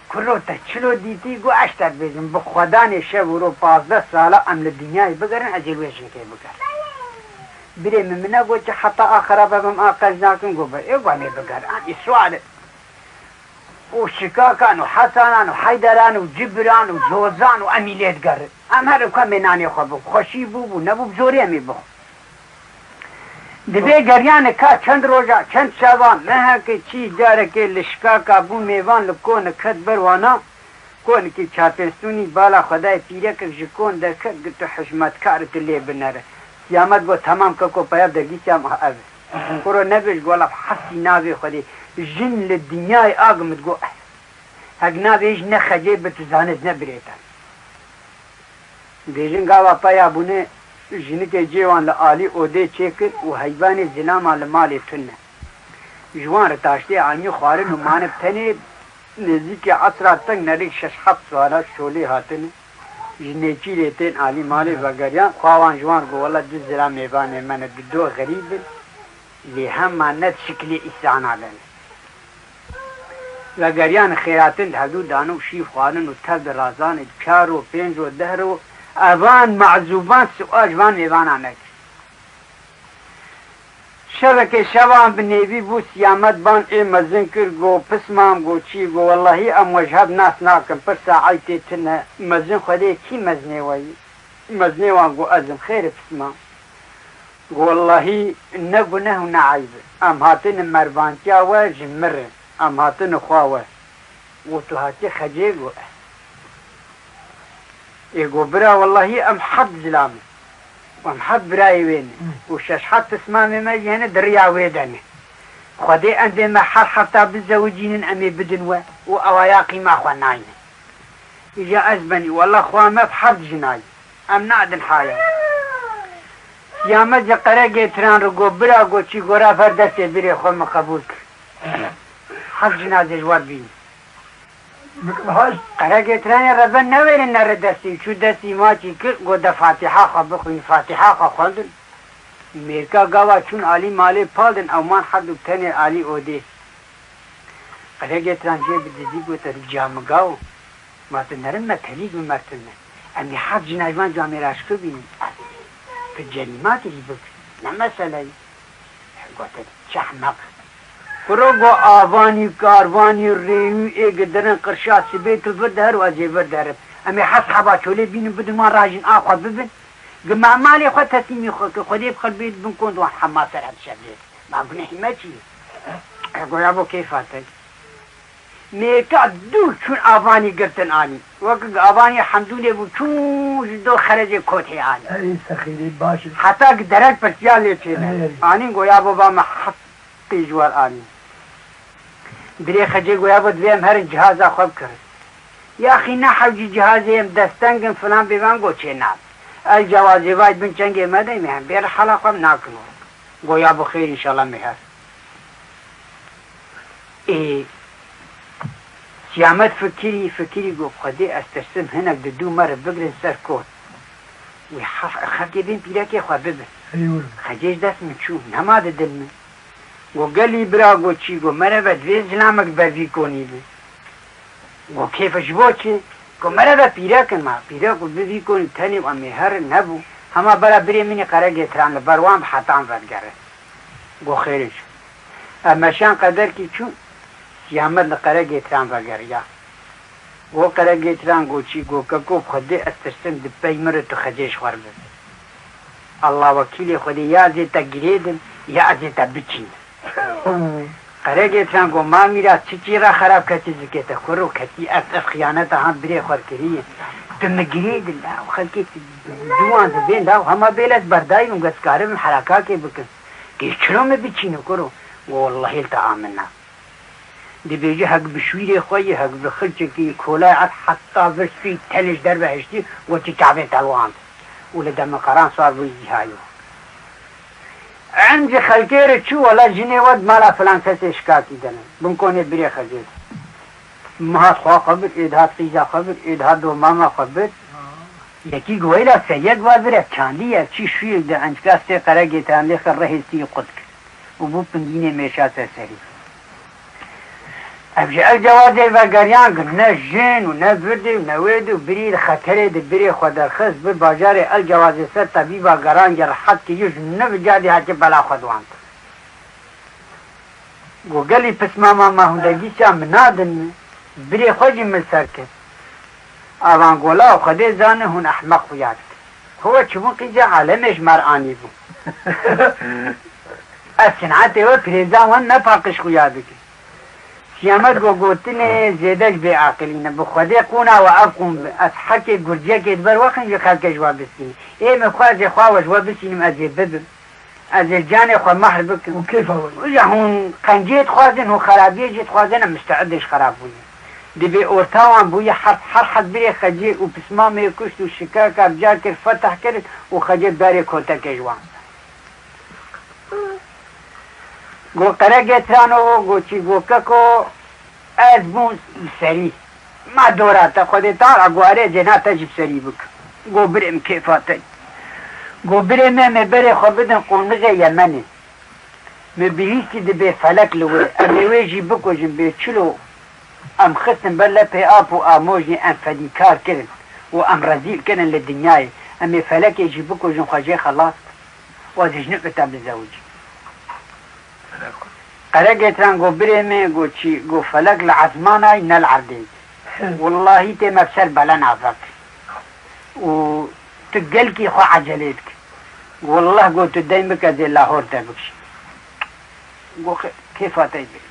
كله تشلو ديتي قو اشتر بيزن بخدان شبرو 15 ساله ام للدنيا بقرن اجل ويشن كي بقر بري من منا قو حتى اخر بهم اقزناكم قو بقر ايقوامي بقر عندي سؤال وشكاكان وحسنان وحيدران وجبران وجوزان واميليت قر ام هر كم مناني خبو خوشي بو نبو بزوري امي بو دبی گریان که چند روزا چند شبان نه که چی داره که لشکا کابو میوان لکون کد بروانا کون که چاپستونی بالا خدای پیره که جکون در کد گتو حشمت کارت لی بنره سیامت گو تمام که کو پیاب در گیسیم اوه کرو نبیش گولا حسی ناوی خودی جن لدنیای آگمت گو هک ناویش نخجه بتزاند نبریتا بیجن گاوا پیابونه جنك جيوان لآلي اودي چيكر و حيوان زلاما لمالي تنه جوان رتاشتي عني خوارن و مانب تنه نزيك عصرات تنگ نريك ششحب سوالا شولي هاتنه جنيچي ليتين آلي مالي وگريان خواوان جوان قو والله دو زلام ميبانه من دو غريب لي هم مانت شكلي إسعانا لنه وگريان خيراتن هدو دانو شيف خوارن و تل رازان بكارو پنج و دهرو اوان معذوبان سؤال جوان میوانانک شبکه شوان بنیوی بو سیامت بان ای مزن کر گو پسمام گو چی گو والله ام وجهب ناس ناکم پر ساعتی تنه مزن خوده کی مزنه وی مزنه وان گو ازم خیر پسمام گو والله نگو نه نعیب ام هاتن مروانتیا و جمر ام هاتن خواوه و تو هاتی خجه گو يقول برا والله أم حد زلامي وأم حد براي وين وشاش حد تسمامي ما هنا دريا ويداني خدي عندي ما حر حتى بالزوجين أمي بدن وأواياقي ما خواناين إجا أزبني والله خوان ما بحد جناي أم نعدن حايا يا مجا قرقي تران رقو برا قو چي قرا فردسي بري خو مقبولك حد جناي جوار بيني قرقه تراني ربن نويل نر دستي شو دستي ماچي كر قد فاتحة خب خوين فاتحة خواندن ميركا قوا چون آلي مالي پالدن او من حدو تاني آلي اودي قرقه تران جي بدزي قو تر جامقاو ما تنرم ما تليق بمرتن امي حد جنايوان جامي راشكو بيني في الجريمات اللي بك نمسالي قوتت شحمق فروغو آوانی کاروانی ریوی ایگ درن قرشات سبیت وردهر و ازی وردهر امی حس حبا چولی بینم بدون ما راجن آخوا ببن قمع مالي خود تسيمي خودي بخل بيت بنكون دوان حماسر هاد شبلت ما بنحي ما چي اقول ابو كيف هاتي ميكا دو چون آوانی گرتن آني وقت آوانی حمدوني بو چون دو خرج کوتي آني اي سخيري باشي حتى درك پرسيالي چينه آني قويا بابا ما حط جوار آني دري خجي قويا بود بيهم هر جهازا خوب کرد يا أخي نحوجي جهازيهم دستنگم فلان بيوان قو چه ناب الجوازي وايد بن چنگي مدى مهم بير حلقم ناكنو قويا بخير إن شاء الله مهر إيه سيامت فكري قو خدي استرسم هناك دو مرة بقرن سر كوت وخلقي بين بيلاكي خواه ببن ايوه خجيش دست من شو نماد دل من وقالي برا قو چي قو مرة بدوي زلامك برفي كوني بي قو كيفش بوچي قو مرة بيراكن ما بيراكو برفي كوني تاني وامي هر نبو هما برا بري مني قرق يتران لبروان بحطان فدقره قو خيرش اما شان قدر كي چو سيامد لقرق يتران فدقره قو قرق يتران قو چي قو كاكو بخده استرسم دبي مرتو خجيش خور بي الله وكيلي خدي يا زيتا گريدن يا زيتا بچين قرقه ترانگو ما میرا چیچی را خراب کتی زکیتا خورو کتی از خیانت هم بری خور کریه تم گرید الله و خلقی دوان زبین داو همه بیل از بردائی و گسکاره من حرکا که بکن که چرا می بچینو کرو والله التا آمنا دی بیجی حق بشویر خوی حق بخلچه که کولای عد حتی ورسی تلش در بهشتی و چی کعبه تلواند ولدم قران صار بيهايو عندي خلقير تشو ولا جني ود مالا فلان كسي شكاكي دنا بنكون بري خجل مهات خواه خبر ایدها قیزا خبر ایدها دو ماما خبر یکی گویلا سید وابره چاندیه چی شویر ده انجکاسته قرگی تانده خر رهستی قد کرد و بو پندین میشا سری ابجه الجوازه و گریان کن نه جن و نه برده و نه وید و برید خطره ده بری خود درخص بر باجار الجوازه سر طبیبا گران جرحت که یوش نه بجادی حتی بلا خودوان گو گلی پس ماما مهندگی چا منادن بری خوشی ملسر کرد آوان گولا و خده زانه هون احمق خویاد هو چون قیجا عالمش مرعانی بود از صنعت و پریزان وان نپاقش خویاد که سیامت گو گوتن زیدش بی عاقلینه بخوده قونا و افقون از حق گرجه که بر وقت یه خلق جواب بسینی ای مخواز خواه جواب بسینیم از ببن از جان خو محر بکن و كيف هو یا هون قنجیت خوازن و خرابیه جیت خوازن مستعدش خراب بونه دبي اورتاوان بويا هر حد بري خجي وبسمامي كشت وشكاكا بجار كر فتح كر وخجيت باري كوتا كجوان گو قرقت رانو گو چی گو ککو از بون سری ما دوراتا خودی تار اگواره جناتا جب سری بک گو برم کیفاتی گو برم می بری خو بدن قنمغ یمنی می بهیستی دبی فلک لوی امیوی جی بکو جن بی چلو ام خستن بلا پی آپ و آموجی ام فدیکار کرن و ام رزیل کرن لدنیای امی فلک جی بکو جن خواجه خلاص و دجنب تاب زوجی قرقت ران گو برمي گو چي گو فلق لعزماناي نل عردي والله تي مبسر بلا نافك و تقلكي خو عجلتك والله گو تدايمك زي لاهور تبكش گو كيف تيجي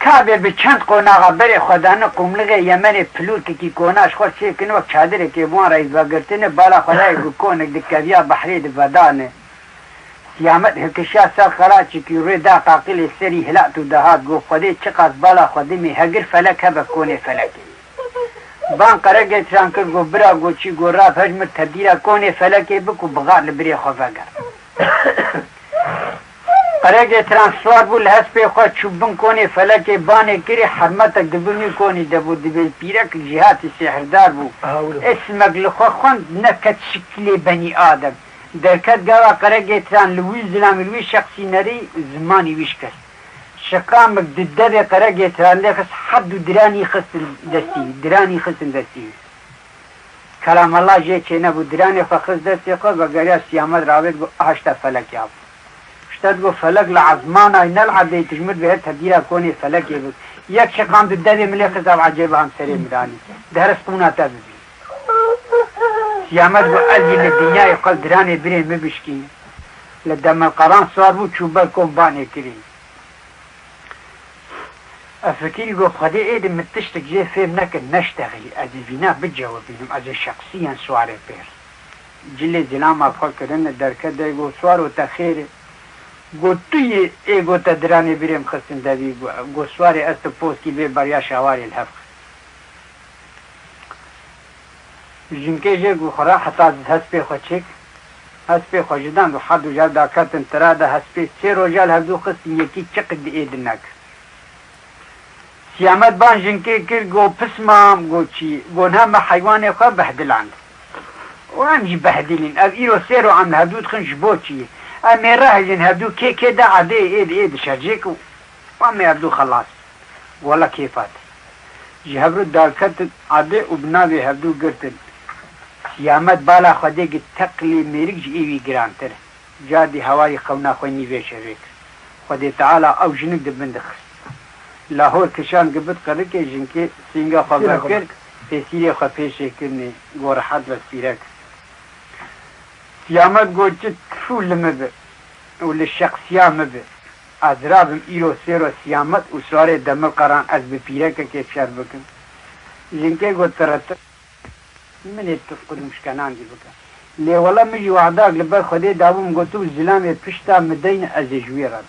كابي بچند قوناغا بري خدانه قملغه يمن پلور كي كوناش خو چي كنو چادر كي بون رئيس باگرتنه بالا خدای گو كونك دكاويا بحري دبدانه سیامت هکشا سر خراچی که روی دا قاقل سری هلات و دهات گو خوده چقدر بالا خوده می هگر فلک هبه کونه فلکی بان قرقه تران کرد گو برا گو چی گو راب هجمت تبدیل کونه فلکی بکو بغار لبری خواه گر قرقه تران سوار بو لحس پی خواه چوبن کونه فلکی بانه کری حرمتک دبونی کونه دبو دبی پیرک جهات سحردار بو اسمک لخواه خوند نکت شکل بنی آدم درکت گاوا قرقه تران لوی زلام لوی شخصی نری زمانی ویش کس شقامك ددبه قرقه تران لخص حد دراني خص دستی کلام الله جه چه نبو دراني خص دستی خو بگریا سیامت راوید گو هشتا فلک یاب اشتاد گو فلک لعظمانا نلعب دی تجمد به تبدیل کونی فلک یاب یک شقام ددبه ملخص او عجیب هم سری مدانی درستونا تبدی سیامت گو ازی لدنیا اقل درانه بره مبشکی لدم القرآن سوار بو چوبه کن بانه کری افکری گو خده اید متشتک جه فهم نکن نشتغلی از وینا بجوابینم از شخصیان سواره پیر جل زلام افخال کرن درکت ده گو سوار و تخیره گو توی ایگو تا درانه بریم خستن دوی گو سواره است پوسکی به بریا شواری الحفق جنکه جه گو خورا حتا هسپی خوچک هسپی خوشدان و حد و جال داکتن تراده هسپی سی رو جال هفدو خستن یکی چقد اید نک سیامت بان جنکه کر گو پسمام گو چی گو نهم حیوان خواه بهدلاند و همجی بهدلین او ایرو سی رو عمل هفدو تخنش بو چیه امی راه جن هفدو که دا عده اید شرجیک و امی هفدو خلاص والا کیفات جهبرو داکت عده و بناوی هفدو گرتن سیامت بالا خوده گه تقلی میرک جی ایوی گرانتر جادی هوای خونا خوی نیوی شویک خوده تعالی او جنگ ده بندخست لاهور کشان گبت قرر که جنکه سینگا خواه بکر پیسیری خواه پیشه کرنه گور حد و سیرک سیامت گو چه طفول مبه و لشخصیا مبه از رابم ایرو سیر و سیامت و سواره دمر قران از بپیرک که فشار بکن جنکه گو ترتب من تفقد مشکنان دی بکن لی والا مجی وعداک لبر خوده داوم گو تو زلام پشتا مدین از جوی رد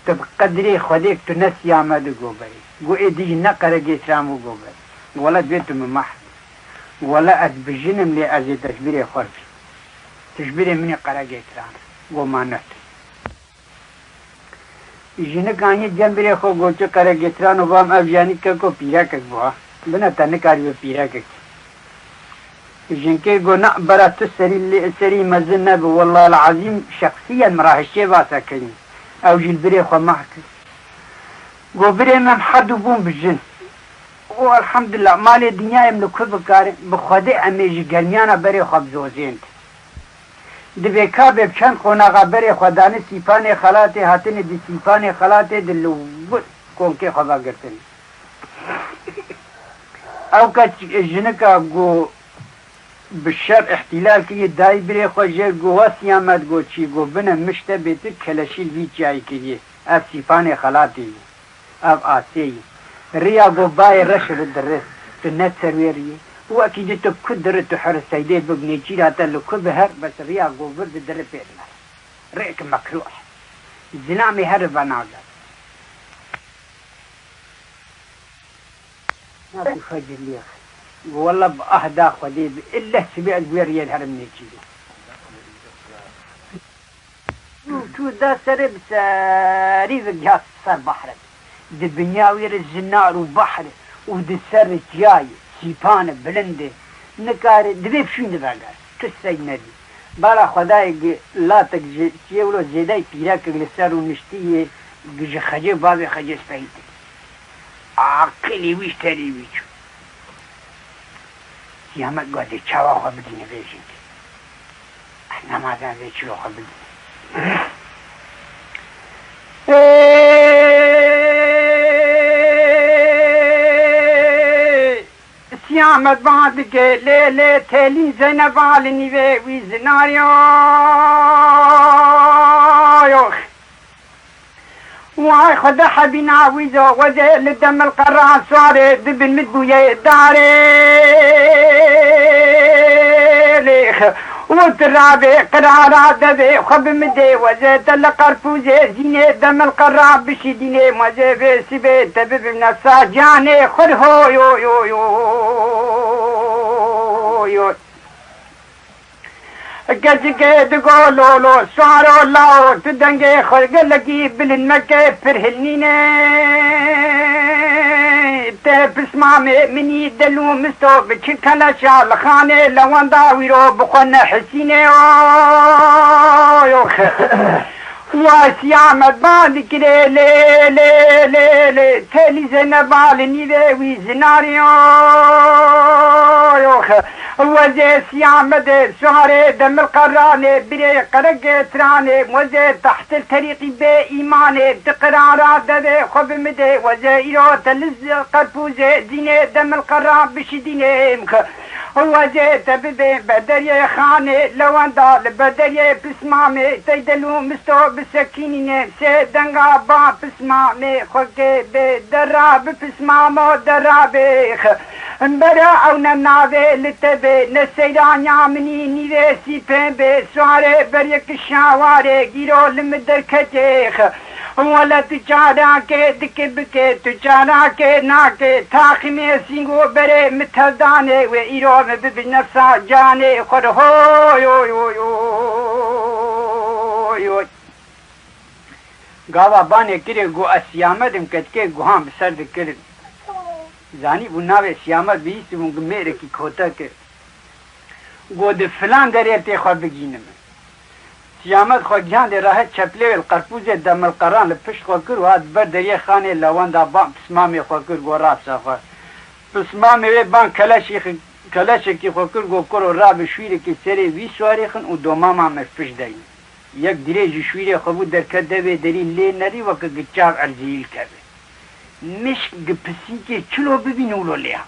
تب قدری خودک تو نسی آمده گو بری گو ایدی نقره گیترامو گو بری والا دویتو ممحد والا از بجنم لی از تشبیر خورفی تشبیر منی قره گیترام گو مانت ژنەکانی جەمبرێ خۆ گۆچە قەرەگێتران و بام ئەڤیانی کە کۆ پیرەکەک بووە بنە تا نەکاری بە پیرەکەک ژنکەی گۆ نەبەرە تو سەری مەزن نەبوو والله العظیم شخصیەن مڕاهشتێ باسەکەنی ئەو ژن برێ خۆ مەحکرد گۆ برێ مەم حەدوو بووم بژن و الحەمدلله مالێ دنیایم لە کوێ بکارم بخودێ ئەمێژی گەرمیانە بەرێ خۆ بزۆزێند دبێ کابێ بچەند خۆناغا بەرێ خۆدانە سیپانێ خەلاتێ هاتنێ دی سیپانێ خەلاتێ دلوت کۆنکێ خۆباگرتن ئەو کە ژنەکە گۆ بشەر احتیلال کردی دای برێ خۆ ژێر گۆوە سیامەت گۆ چی گۆ بنە مشتە بێتر کەلەشیل وی چیایی کردی ئەف سیپانێ خەلاتی ئەف ئاسێی ریا گۆ بایە ڕەشە لە دەڕێت تو نەسەروێریە وەکی دی تو کو دەرێت تو حەرە سەیدێ بگنێ چیراتە لە کو بەهەر بەس ریا گۆ برد دەرە پێدنە ڕێک مەکروه زنامی هەر بە ناگات ناتی فەجر لێخ والله بأهدا خدي إلا سبيع الويريال هرم نيجي شو دا سرب ساري في صار بحر الدنيا وير الزنار وبحر ودي سر جاي سيبان بلندي نكار دبيب شو نبغى كسي ندي بالا خداي لا تجي يولو زيداي بيراك لسر ونشتيه جي خجي بابي خجي سفيت عقلي ويش تري ويش سیامت گوده چاوا خوا بدینه بیشید نمازان بیچی رو خوا بدینه سیامت بعد که لیله تلی زینب آلنی وی زناریوخ وای خدا حبینا ویزا وزه لدم القرآن سواره دبن مدبویه داره ليخ وترابي قرارات دبي خب مدي وزه تل قرفوزه زينه دم القرآن بشدينه وزه بسبي تبب نفسا جانه خد هو يو يو يو يو كذا تقولوا له صاروا الله تدنجي خلق لقي بالمكة فرهنينه بسمامي مني دلو مستو بشكل شال خانه لوان داويرو بخون حسينه يوخ واسيامت بعد كده لي لي لي لي تالي زينب علني ذي زناريو يوخ وزي سيامد سهري دم القراني بري قرق تراني وزي تحت الطريق بإيماني بتقرارات ذي خب مدي وزي إيرو تلز قرفوزي زيني دم القران بشديني وزي تبدي بدري خاني لو اندال بدري بسمامي تيدلو مستو بسكيني سيدنغا با بسمامي خوكي بدراب بسمامو درابيخ برا او نناوي لتبي نسيران يامني نيوسي بي سواري بريك الشاواري گيرو لمدر كتيخ ولا تجارا کے دکب کے تجارا کے نا کے تاخ میں سنگو برے متھدانے و ایرو میں بنفسا جانے خود ہو یو یو یو یو گاوا بانے کرے گو اسیامدم کت کے گوہام سرد کرد زانی بناوے سیامت بیس میرے کی کھوتا کے گو د فلان دريتي خو بگینم سیامت خو جان دی راه چپلی القرپوز دم القران لپش خو کر واد بر دریا خانه لوان دا با پسمامی خو کر گو راب سخه پسمامی و بان کلاش کی خو کر گو کر راب شویر کی سری وی سوارخن او دوما ما مفش دی یک دریج شویر خو بو در کده به دری لی نری وک گچار ارزیل کبه مش گپسی کی چلو ببینو لولیا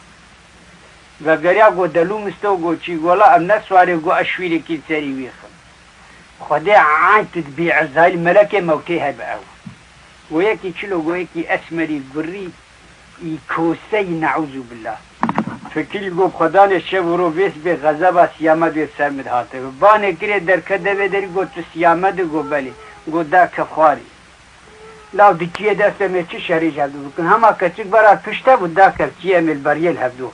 و گریا گو دلو مستو گو چی گولا ام نسواری گو اشویر کی سری ویخن خدا عاد تتبيع زي الملكة موتيها بقى وياكي تشلو وياكي أسمري قري يكوسي نعوذ بالله فكل قوب خدان الشيب وروبيس بغزابة سيامة دي سامد هاته باني كري در كده بدري قوت سيامة دي قوبالي قوت دا كفخاري لاو دي كيه دا سمي چه شريج هبدو بكن هما كتك برا پشتا بود دا كفتيه من البريل هبدو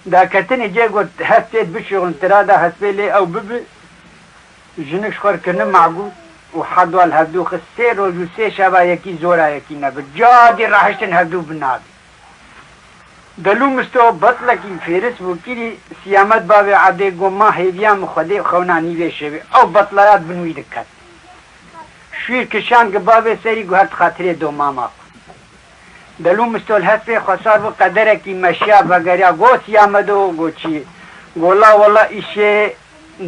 دا كتني جي قوت هفتيت بشغل انترادا هسبي لي او ببي جنك شخور كنا معقول و حدوال هەردوو خست 3 ڕۆژ و 3 شەبا یەکی زۆرایەکی نەبێت جادی ڕاهشتن هەردوو بنابێ دەلوو مستەوە بەتڵێکی فێرس بوو پیری سیامەت باوێ عەدێ گۆما هێویان خودێ خەونانی وێ شەوێ ئەو بەتڵەیات بنووی دەکات شویر کشان کە باوێ سەری گوهرت خاترێ دۆماما دەلوو مستۆل هەست پێ خۆسار بوو قەدەرێکی مەشیا بەگەریا گۆ سیامەدەوە گۆچی گۆڵا وەڵا ئیشێ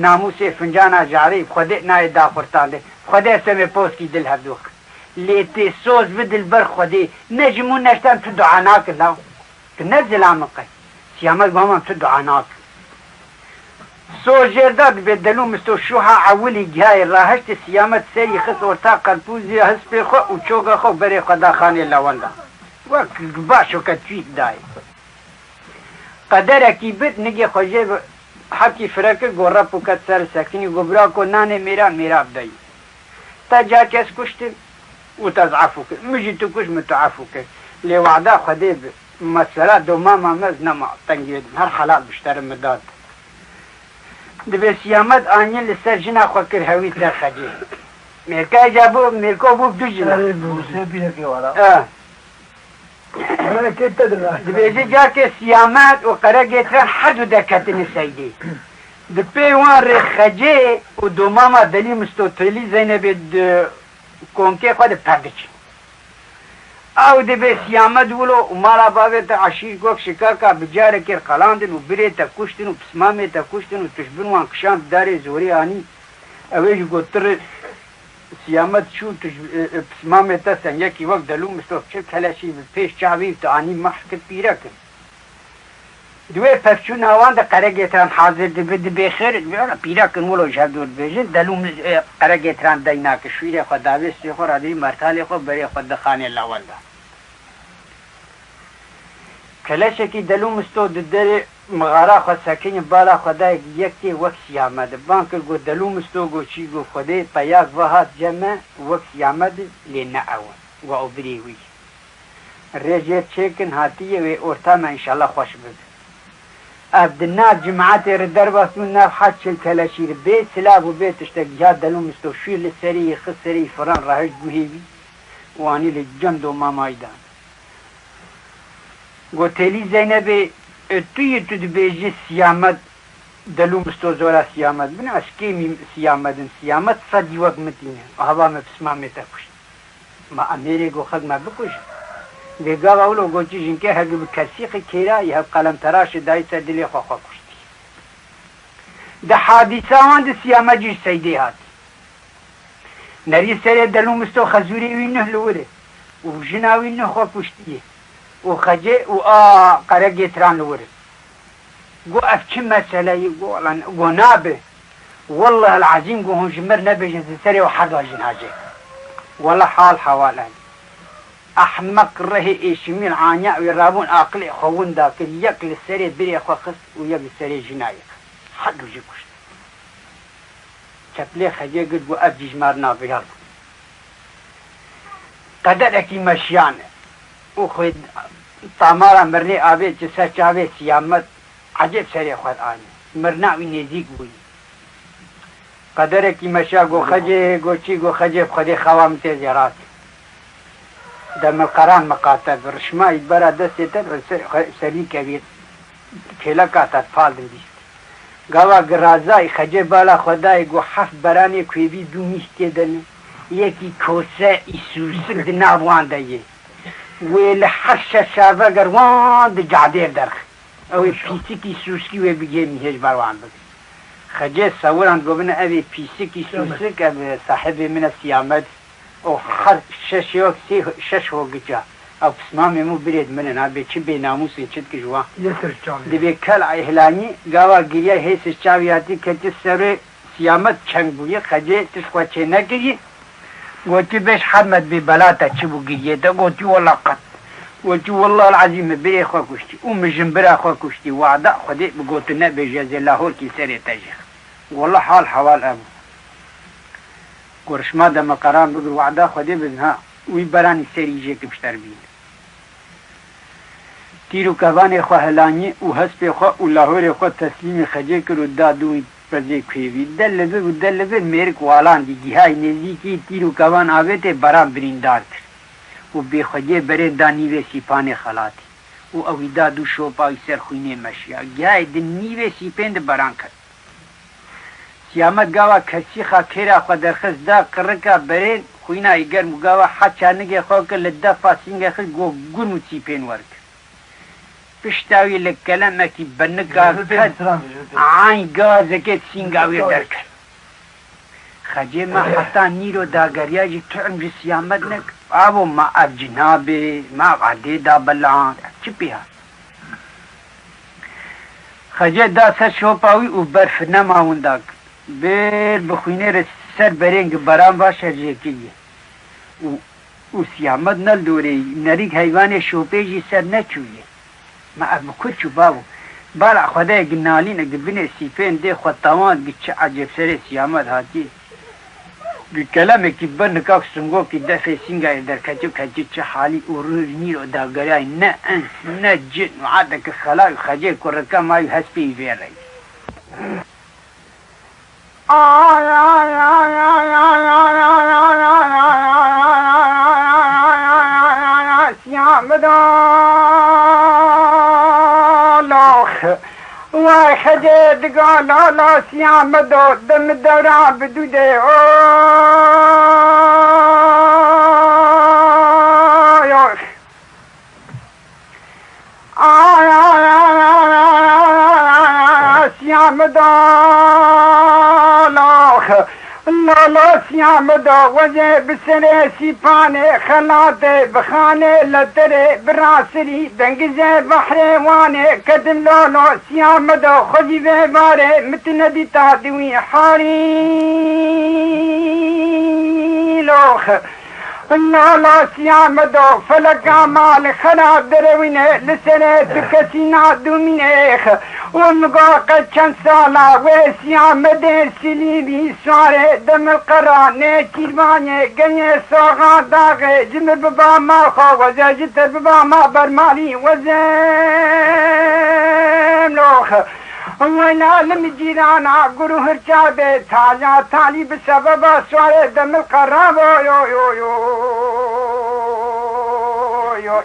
ناموسێ فنجانا جارەی خودێ نایە داخورتان دێ خودێ سەمێ پۆستی دل هەردووخ لێ تێ سۆز بدل بەر خودێ نەجم و نەشتان تو دوعا ناکە لاو کە نەرجلامەقەی سیامەت گۆمان تو دوعا ناکە سۆژێردا دەبێت دەلوو مستۆ شوها عەولی گیای ڕاهەشتی سیامەت سەری خست ئۆرتا قەرپوزی هەست پێ خۆ و چۆگە خۆ بەرێ خۆداخانێ لەوەندا وەک باشۆ کە تویت دایە قەدەرێکی بت نگێ خۆژێ حەکی فرەکە گۆڕە پوکەت سەر سەکنی گۆبرا کۆ نانێ میران میراب دەی تا جا کەس کوشتن و تەزعەفو کرد مژی تو کوش متعەفو کرد لێ وعدا خودێ مەسەلا دۆماما مەز نەما تەنگێدن هەر حەلال بشتەرم مدات دەبێ سیامەت ئانیە لەسەر ژنا خۆ کرد هەوی سەر خەجێ مێرکای جا بۆ مێرکۆ بوو دوو ژنا دەبێژە جاکێ سیامەت و قەرەگێتران هەردوو دەکەتنی سەیدێ دپێ وان ڕێخەجێ و دۆماما دەلی مستۆتێلی زەینەبێت کۆنکێ خۆ دەپەردەچن ئەو دەبێ سیامەت وڵۆ و ماڵا باوێتە عەشیر گۆک شکاکا بجارێکێ قەڵاندن و برێتە کوشتن و پسمامێتە کوشتن و توشبن وان کشاند دارێ زۆری هانی ئەوێژ گۆتر سیامەت چوو پسمامێتە سەنگەکی وەک دەلوو مستۆ چ کەلەشی پێش چاوی تەعانی مەح کرد پیرەکرد دوێ پەرچوو ناواندا قەرەگێتران حازر دەبێت دەبێ خێرت بێڵە پیرەکن وڵۆ ژەردۆر بێژن دەلوو قەرەگێتران دەیناکە شویرێ خۆ داوێستی خۆ ڕادی مەرتالێ خۆ بەرێ خۆ دەخانێ لەوەندا کەلەشێکی دەلوو مستۆ دەرێ مغارا خۆ سەکەنی بالا خۆدایەک یەکتێ وەک سیامەدە بان کرد گۆ دەلوو مستۆ گۆچی گۆ خودێ پەیاک بەهات جەمە وەک سیامەد لێ نەئەوە و ئەو برێوی ڕێژێت چێکن هاتیە وێ ئۆرتامە ئینشەڵە خۆش ببێت ئەبدنا جمعاتێ دەربەستون ناو حەچل کەلەشیر بێ سلاب و بێت شتێک جات دەلوو مستۆ شویر لە سەری خست سەری فڕان ڕاهشت گوهێوی وانی لە جەم دۆ مامایدان گۆتێلی زەینەبێ توی تو دبێژی سیامەت دەلوو مستۆ زۆرا سیامەت بن ئەسکێمی سیامەدن سیامەت سەدی وەک متینە هەوامە پسمامێتە کوشت ما ئەمێرێ گۆ خەدمە بکوژ لێگاڵ ئەوڵۆ گۆچی ژینکە هەرگە بە کەسیقی کێرایی هەب قەلەم تەراشی دایتە دلێ خۆخوا کوشتی دە حادیساوان دە سیامەجیش سەیدێ هات نەری سەرێ دەلوو مستۆ خەزوری وی نە لەورێ و ژناوی نە خۆ کوشتیە و خەجێ و قەرەگێتران لەورێ گۆ ئەف چ مەسەلەی گۆ نابێ والله العظیم گۆ هۆژمەر نەبێژن سەرێ و حەردوا ژناجێ والله حال حەوالان ئەحمەق ڕێهێ ئێشمین عانیاوی ڕابوون ئاقلێ خۆوندا کرد یەک لە سەرێ برێ خۆ خست و یەک لە سەرێ ژنایەک هەردووژی کوشت چەپلێ خەجێ گرت بۆ ئەف دیژمار نابێڵ قەدەرێکی مەشیانە و خۆی تامارە مرنێ ئاوێت چ سەر چاوێ سیامەت عەجێب سەرێ خۆت ئانی مرناوی نێزیک بووی قەدەرێکی مەشیا گۆ خەجێ گۆچی گۆ خەجێ خودێ خەوام تێزێڕات دەمەقەران مەقاتە ڕشمای بەرە دەستێتە سەری کەوێت کێلە کاتات پاڵدن بیست گاوا گرازای خەجێ بالا خۆدای گۆ حەفت بەرانێ کوێبی دوو میست تێدەن یەکی کۆسە ئیسوسک دناوان دەیێ وێ لە حەش شەشاڤە گەروان دجادێر دەرخ ئەوەی پیسکی سوسکی وێ بگێمی هێش بەروان بک خەجێ سەوران گۆ بنە ئەوێ پیسکی سوسک ساحبێ منە سیامەت ئەو هەر شەش هۆگجا ئەو پسمامێ و برێت منە نابێت چ بێ ناموسی چت کژوە دەبێت کەل ئایهلانی گاوا گریای هێسش چاویاتی کەتی سەرێ سیامەت چەنگ بوویە خەجێ تشخوا چێ نەگری گۆتی بێش حەمەد بێ بەلاتە چ بوو گریێتە گۆتی وەڵا قەت گۆتی والله العەزیمە برێ خۆ کوشتی و مژم برا خۆ کوشتی وعدا خودێ بگۆتو نەبێژە زێ لاهۆرکی سەرێتە ژێخ والله حال حەوال ئەبوو گۆرشما دەمەقەران بگر وعدا خودێ بزنها وی بەرانی سەری ژێکە پشتەر بین تیر و کەڤانێ خۆ هەلانی و هەست پێ خۆ و لاهۆرێ خۆ تەسلیمی خەجێ کرد و دادووی بزی کوی دل به مرک والان دیگی های نزدیکی تیر و کوان آویت برام بریندار کرد و بی خودی برین نیوه سیپان خلاتی و اویدا دو شوپای سر خوینه مشیا گیای دن نیوه سیپند بران کرد سیامت گاوا کسی خوا کرا خوا درخص دا قرقا برین خوینا ایگر مگاوا حچا نگه خوا که لده فاسینگه خود گو گرمو سیپین ورک پشتاوی لکلم اکی بنگا کد عین گازکت سینگاوی در کرد خجه ما حتی نیرو داگریا جی تعم جی سیامت نک آبو ما اب جنابه ما عده دا بلعان چی پیها خجه دا سر شوپاوی و برف نماون داک بیر بخوینه رس سر برنگ برام باشه جیکیه و سیامت نل دوره نریک حیوان شوپه جی سر نچویه ما اب کچو باو بالا خدای گنالین اگه بینه سیپین ده خود تاوان گی چه عجب سر سیامت هاتی بکلمه که بند کاک سنگو که دفع سنگای در کچو کچو چه حالی او روز نیرو داگرای نه انس نه جن و عاده که خلای خجه کرکا مایو هسپی ویر رای وای خجه دگاه لالا سیام دو دم دوران بدوده سیام دو لالا سیام دو وجه بسر سیپانه خلاته بخانه لطره براسری دنگزه بحریوانه کدم لالا سیام دو خوزی بباره متندی تادوی حاری لوخ لالا سیام دو فلکا مال خراب دروینه لسنه تکسینا دومینه ونقا قد چند سالا و سیام ده سلیبی سواره دم القرانه کیربانه گنه ساغا داغه جمر ببا ما خوا وزاجتر ببا ما برمالی وزم لوخ وینا لمجیرانا گرو هرچابه تاجا تالی بسبب سواره دم القران یو یو یو یو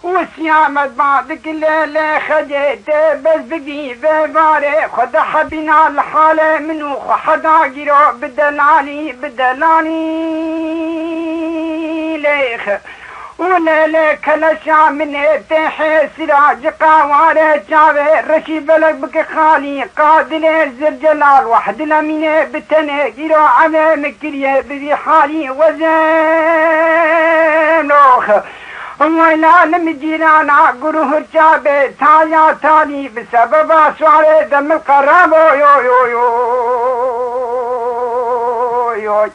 وسيامت بعد كل ليلة خجيت بس بقي بباري خد حبنا الحالة منو حدا جيرو بدلاني ليخ وليلة كلا شامني تحي سراج قواري جاوي رشي بلك بك خالي قادلي زرجلال واحد لميني بتني جيرو عمي مكريه بذي حالي وزين لوخ ويلا لمجيرانا قرو هرجابي تايا تاني بسبب سواري دم القرابو يو يو يو يو